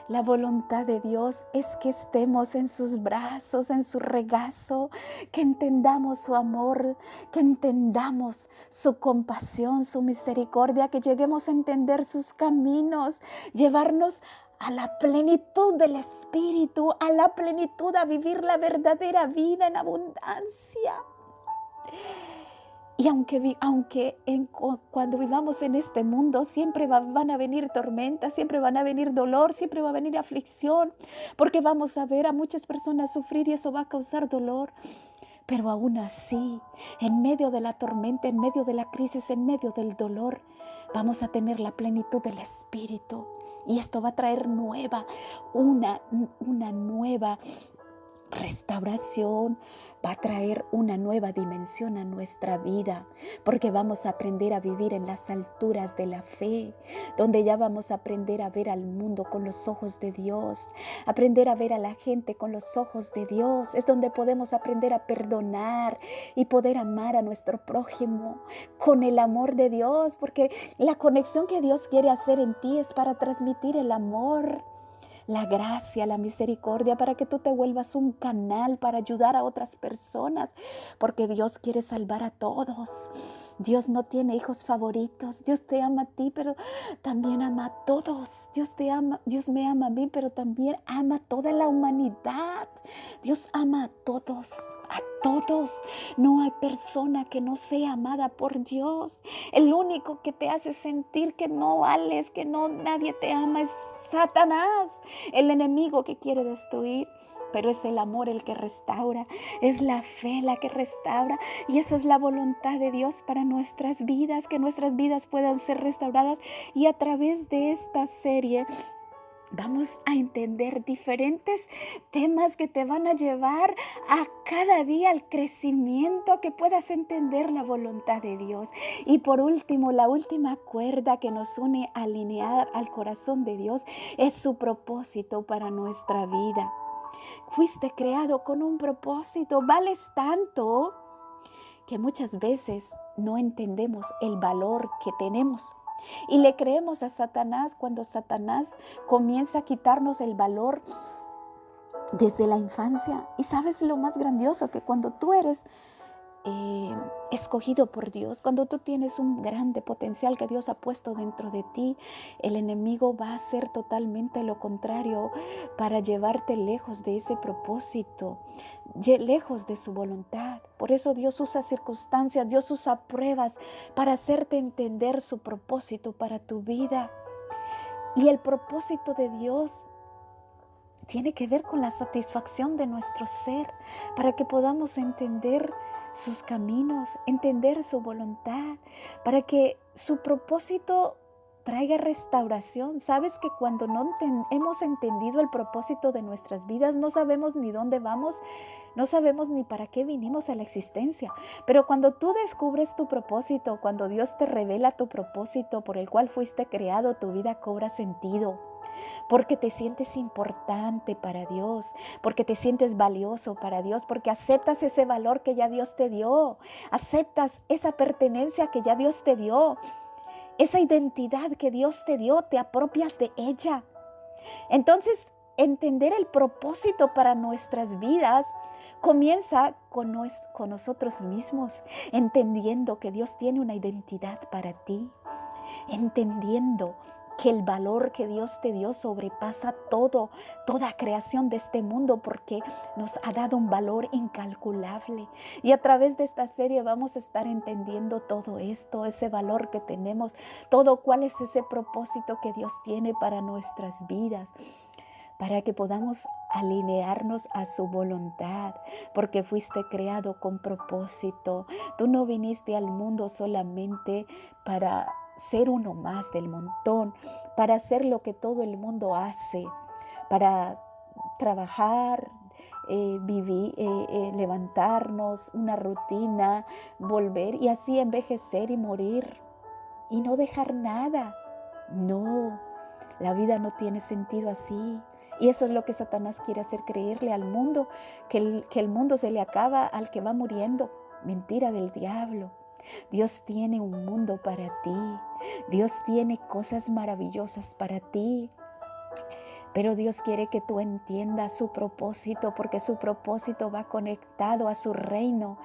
La voluntad de Dios es que estemos en sus brazos, en su regazo, que entendamos su amor, que entendamos su compasión, su misericordia, que lleguemos a entender sus caminos, llevarnos a la plenitud del Espíritu, a la plenitud, a vivir la verdadera vida en abundancia. Y cuando vivamos en este mundo, siempre van a venir tormentas, siempre van a venir dolor, siempre va a venir aflicción, porque vamos a ver a muchas personas sufrir, y eso va a causar dolor. Pero aún así, en medio de la tormenta, en medio de la crisis, en medio del dolor, vamos a tener la plenitud del Espíritu. Y esto va a traer una nueva restauración, va a traer una nueva dimensión a nuestra vida, porque vamos a aprender a vivir en las alturas de la fe, donde ya vamos a aprender a ver al mundo con los ojos de Dios, aprender a ver a la gente con los ojos de Dios. Es donde podemos aprender a perdonar y poder amar a nuestro prójimo con el amor de Dios, porque la conexión que Dios quiere hacer en ti es para transmitir el amor, la gracia, la misericordia, para que tú te vuelvas un canal para ayudar a otras personas, porque Dios quiere salvar a todos. Dios no tiene hijos favoritos. Dios te ama a ti, pero también ama a todos. Dios te ama, Dios me ama a mí, pero también ama a toda la humanidad. Dios ama a todos. A todos. No hay persona que no sea amada por Dios. El único que te hace sentir que no vales, que no nadie te ama es Satanás, el enemigo que quiere destruir. Pero es el amor el que restaura, es la fe la que restaura. Y esa es la voluntad de Dios para nuestras vidas, que nuestras vidas puedan ser restauradas. Y a través de esta serie vamos a entender diferentes temas que te van a llevar a cada día al crecimiento, a que puedas entender la voluntad de Dios. Y por último, la última cuerda que nos une a alinear al corazón de Dios es su propósito para nuestra vida. Fuiste creado con un propósito, vales tanto que muchas veces no entendemos el valor que tenemos. Y le creemos a Satanás cuando Satanás comienza a quitarnos el valor desde la infancia. Y sabes lo más grandioso, que cuando tú eres escogido por Dios, cuando tú tienes un grande potencial que Dios ha puesto dentro de ti, el enemigo va a hacer totalmente lo contrario para llevarte lejos de ese propósito, lejos de su voluntad. Por eso Dios usa circunstancias, Dios usa pruebas para hacerte entender su propósito para tu vida. Y el propósito de Dios tiene que ver con la satisfacción de nuestro ser, para que podamos entender sus caminos, entender su voluntad, para que su propósito traiga restauración. Sabes que cuando no hemos entendido el propósito de nuestras vidas, no sabemos ni dónde vamos, no sabemos ni para qué vinimos a la existencia. Pero cuando tú descubres tu propósito, cuando Dios te revela tu propósito por el cual fuiste creado, tu vida cobra sentido. Porque te sientes importante para Dios, porque te sientes valioso para Dios, porque aceptas ese valor que ya Dios te dio, aceptas esa pertenencia que ya Dios te dio, esa identidad que Dios te dio, te apropias de ella. Entonces, entender el propósito para nuestras vidas comienza con nosotros mismos, entendiendo que Dios tiene una identidad para ti, entendiendo que el valor que Dios te dio sobrepasa toda creación de este mundo, porque nos ha dado un valor incalculable. Y a través de esta serie vamos a estar entendiendo todo esto, ese valor que tenemos, todo cuál es ese propósito que Dios tiene para nuestras vidas, para que podamos alinearnos a su voluntad, porque fuiste creado con propósito. Tú no viniste al mundo solamente para ser uno más del montón, para hacer lo que todo el mundo hace, para trabajar, vivir, levantarnos, una rutina, volver y así envejecer y morir y no dejar nada. No, la vida no tiene sentido así. Y eso es lo que Satanás quiere hacer creerle al mundo, que el mundo se le acaba al que va muriendo. Mentira del diablo. Dios tiene un mundo para ti. Dios tiene cosas maravillosas para ti. Pero Dios quiere que tú entiendas su propósito, porque su propósito va conectado a su reino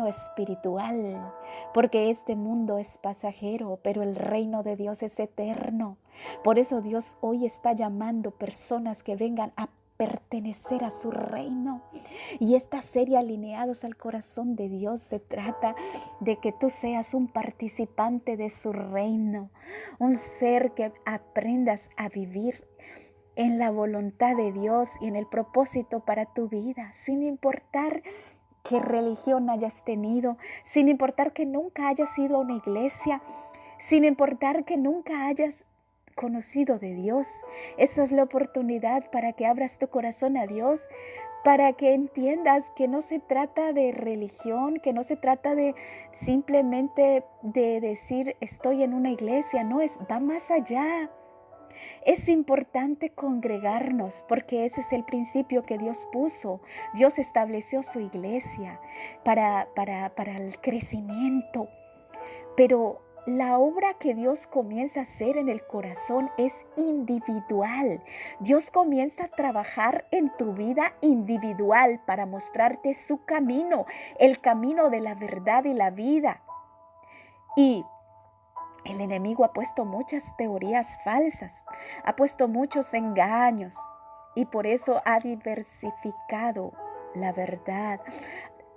espiritual, porque este mundo es pasajero, pero el reino de Dios es eterno. Por eso Dios hoy está llamando personas que vengan a pertenecer a su reino. Y esta serie, Alineados al Corazón de Dios, se trata de que tú seas un participante de su reino, un ser que aprendas a vivir en la voluntad de Dios y en el propósito para tu vida, sin importar qué religión hayas tenido, sin importar que nunca hayas ido a una iglesia, sin importar que nunca hayas conocido de Dios. Esta es la oportunidad para que abras tu corazón a Dios, para que entiendas que no se trata de religión, que no se trata de simplemente de decir estoy en una iglesia. No, va más allá. Es importante congregarnos, porque ese es el principio que Dios puso. Dios estableció su iglesia para el crecimiento. Pero la obra que Dios comienza a hacer en el corazón es individual. Dios comienza a trabajar en tu vida individual para mostrarte su camino, el camino de la verdad y la vida. Y el enemigo ha puesto muchas teorías falsas, ha puesto muchos engaños y por eso ha diversificado la verdad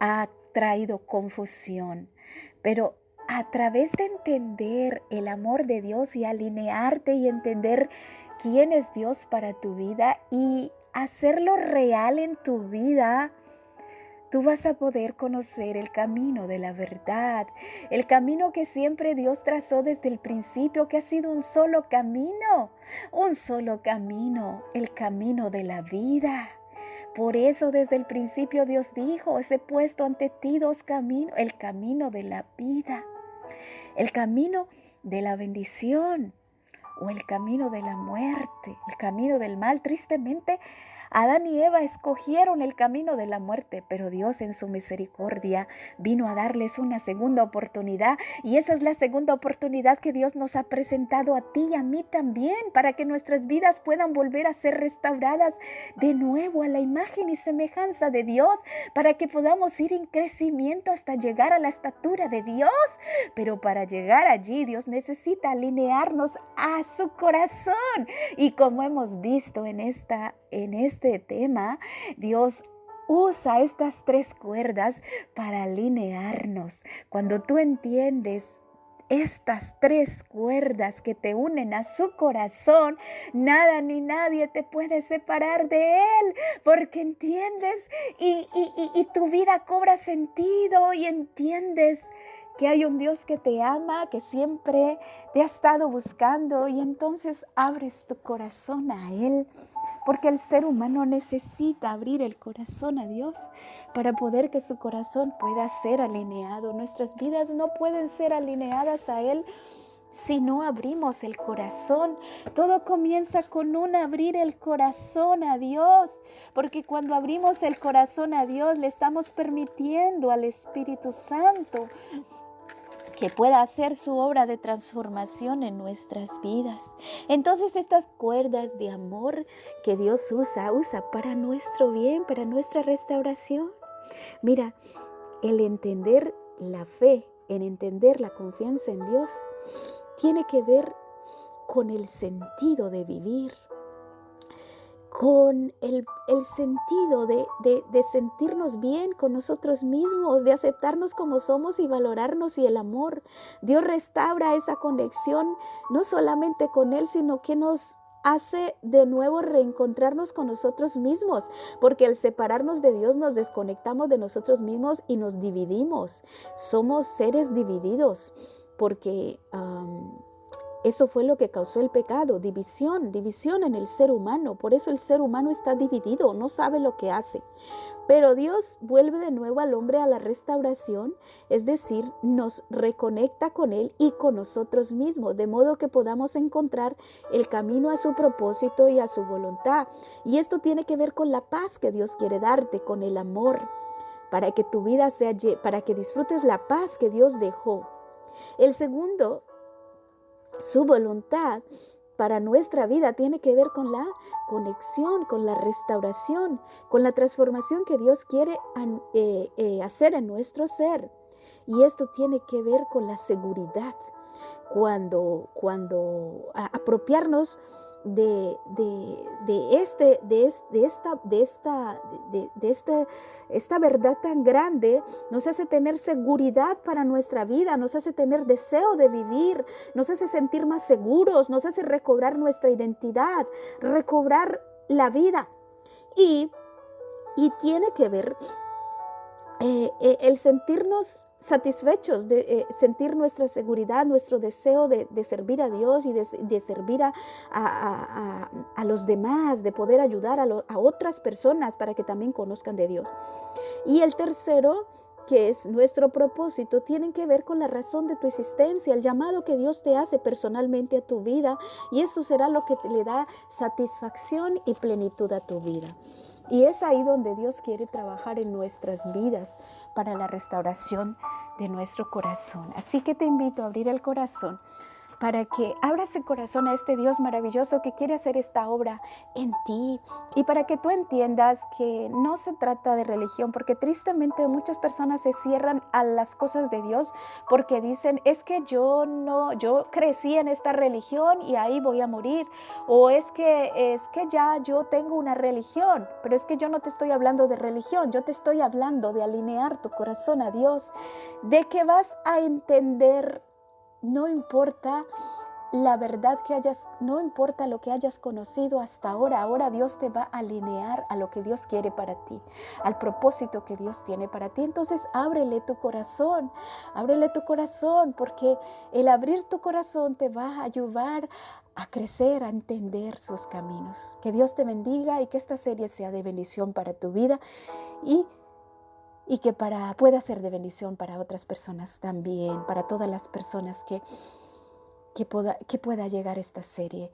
ha traído confusión, pero a través de entender el amor de Dios y alinearte y entender quién es Dios para tu vida y hacerlo real en tu vida, tú vas a poder conocer el camino de la verdad, el camino que siempre Dios trazó desde el principio, que ha sido un solo camino, el camino de la vida. Por eso desde el principio Dios dijo, he puesto ante ti dos caminos, el camino de la vida, el camino de la bendición o el camino de la muerte, el camino del mal. Tristemente, Adán y Eva escogieron el camino de la muerte, pero Dios en su misericordia vino a darles una segunda oportunidad, y esa es la segunda oportunidad que Dios nos ha presentado a ti y a mí también, para que nuestras vidas puedan volver a ser restauradas de nuevo a la imagen y semejanza de Dios, para que podamos ir en crecimiento hasta llegar a la estatura de Dios. Pero para llegar allí, Dios necesita alinearnos a su corazón, y como hemos visto en este tema, Dios usa estas tres cuerdas para alinearnos. Cuando tú entiendes estas tres cuerdas que te unen a su corazón, nada ni nadie te puede separar de Él, porque entiendes y tu vida cobra sentido, y entiendes que hay un Dios que te ama, que siempre te ha estado buscando, y entonces abres tu corazón a Él, porque el ser humano necesita abrir el corazón a Dios para poder que su corazón pueda ser alineado. Nuestras vidas no pueden ser alineadas a Él si no abrimos el corazón. Todo comienza con un abrir el corazón a Dios, porque cuando abrimos el corazón a Dios, le estamos permitiendo al Espíritu Santo que pueda hacer su obra de transformación en nuestras vidas. Entonces estas cuerdas de amor que Dios usa para nuestro bien, para nuestra restauración. Mira, el entender la fe, el entender la confianza en Dios, tiene que ver con el sentido de vivir, con el sentido de sentirnos bien con nosotros mismos, de aceptarnos como somos y valorarnos, y el amor. Dios restaura esa conexión no solamente con Él, sino que nos hace de nuevo reencontrarnos con nosotros mismos, porque al separarnos de Dios nos desconectamos de nosotros mismos y nos dividimos. Somos seres divididos, porque eso fue lo que causó el pecado, división en el ser humano. Por eso el ser humano está dividido, no sabe lo que hace. Pero Dios vuelve de nuevo al hombre a la restauración, es decir, nos reconecta con Él y con nosotros mismos, de modo que podamos encontrar el camino a su propósito y a su voluntad. Y esto tiene que ver con la paz que Dios quiere darte, con el amor, para que tu vida para que disfrutes la paz que Dios dejó. El segundo, su voluntad para nuestra vida, tiene que ver con la conexión, con la restauración, con la transformación que Dios quiere hacer en nuestro ser. Y esto tiene que ver con la seguridad. Cuando apropiarnos de esta verdad tan grande nos hace tener seguridad para nuestra vida, nos hace tener deseo de vivir, nos hace sentir más seguros, nos hace recobrar nuestra identidad, recobrar la vida. Y tiene que ver el sentirnos satisfechos, de sentir nuestra seguridad, nuestro deseo de servir a Dios y de servir a los demás, de poder ayudar a otras personas para que también conozcan de Dios. Y el tercero, que es nuestro propósito, tienen que ver con la razón de tu existencia, el llamado que Dios te hace personalmente a tu vida, y eso será lo que te le da satisfacción y plenitud a tu vida. Y es ahí donde Dios quiere trabajar en nuestras vidas para la restauración de nuestro corazón. Así que te invito a abrir el corazón para que abras el corazón a este Dios maravilloso que quiere hacer esta obra en ti, y para que tú entiendas que no se trata de religión, porque tristemente muchas personas se cierran a las cosas de Dios porque dicen, es que yo crecí en esta religión y ahí voy a morir, o es que ya yo tengo una religión. Pero es que yo no te estoy hablando de religión, yo te estoy hablando de alinear tu corazón a Dios, de que vas a entender. No importa la verdad no importa lo que hayas conocido hasta ahora Dios te va a alinear a lo que Dios quiere para ti, al propósito que Dios tiene para ti. Entonces ábrele tu corazón, porque el abrir tu corazón te va a ayudar a crecer, a entender sus caminos. Que Dios te bendiga y que esta serie sea de bendición para tu vida y que pueda ser de bendición para otras personas también, para todas las personas que pueda llegar esta serie,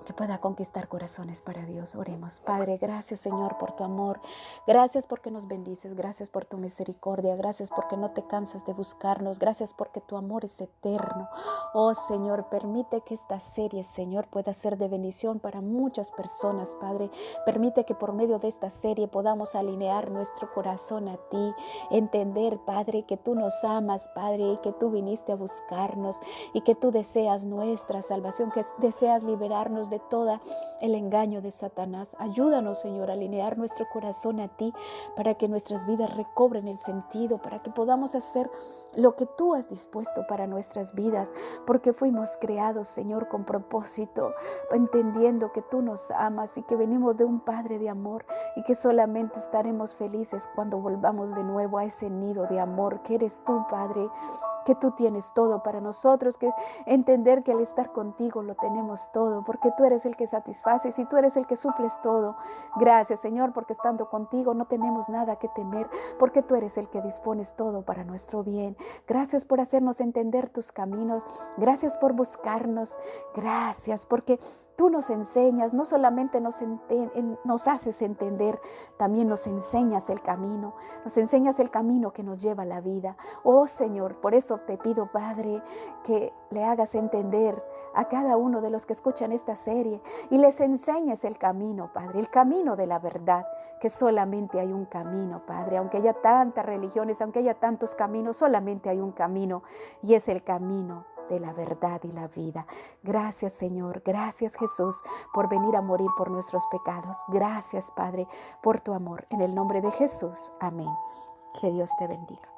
que pueda conquistar corazones para Dios. Oremos. Padre, gracias Señor por tu amor, gracias porque nos bendices, gracias por tu misericordia, gracias porque no te cansas de buscarnos, gracias porque tu amor es eterno. Oh Señor, permite que esta serie, Señor, pueda ser de bendición para muchas personas, Padre. Permite que por medio de esta serie podamos alinear nuestro corazón a ti, entender, Padre, que tú nos amas, Padre, y que tú viniste a buscarnos y que tú deseas nuestra salvación, que deseas liberarnos de todo el engaño de Satanás. Ayúdanos, Señor, a alinear nuestro corazón a ti para que nuestras vidas recobren el sentido, para que podamos hacer lo que tú has dispuesto para nuestras vidas, porque fuimos creados, Señor, con propósito, entendiendo que tú nos amas y que venimos de un Padre de amor y que solamente estaremos felices cuando volvamos de nuevo a ese nido de amor que eres tú, Padre, que tú tienes todo para nosotros, que entender que al estar contigo lo tenemos todo, porque tú eres el que satisfaces y tú eres el que suples todo. Gracias, Señor, porque estando contigo no tenemos nada que temer, porque tú eres el que dispones todo para nuestro bien. Gracias por hacernos entender tus caminos, gracias por buscarnos, gracias porque tú nos enseñas, no solamente nos haces entender, también nos enseñas el camino que nos lleva a la vida. Oh Señor, por eso te pido, Padre, que le hagas entender a cada uno de los que escuchan esta serie y les enseñes el camino, Padre, el camino de la verdad, que solamente hay un camino, Padre, aunque haya tantas religiones, aunque haya tantos caminos, solamente hay un camino y es el camino de la verdad y la vida. Gracias, Señor, gracias, Jesús, por venir a morir por nuestros pecados. Gracias, Padre, por tu amor. En el nombre de Jesús, amén. Que Dios te bendiga.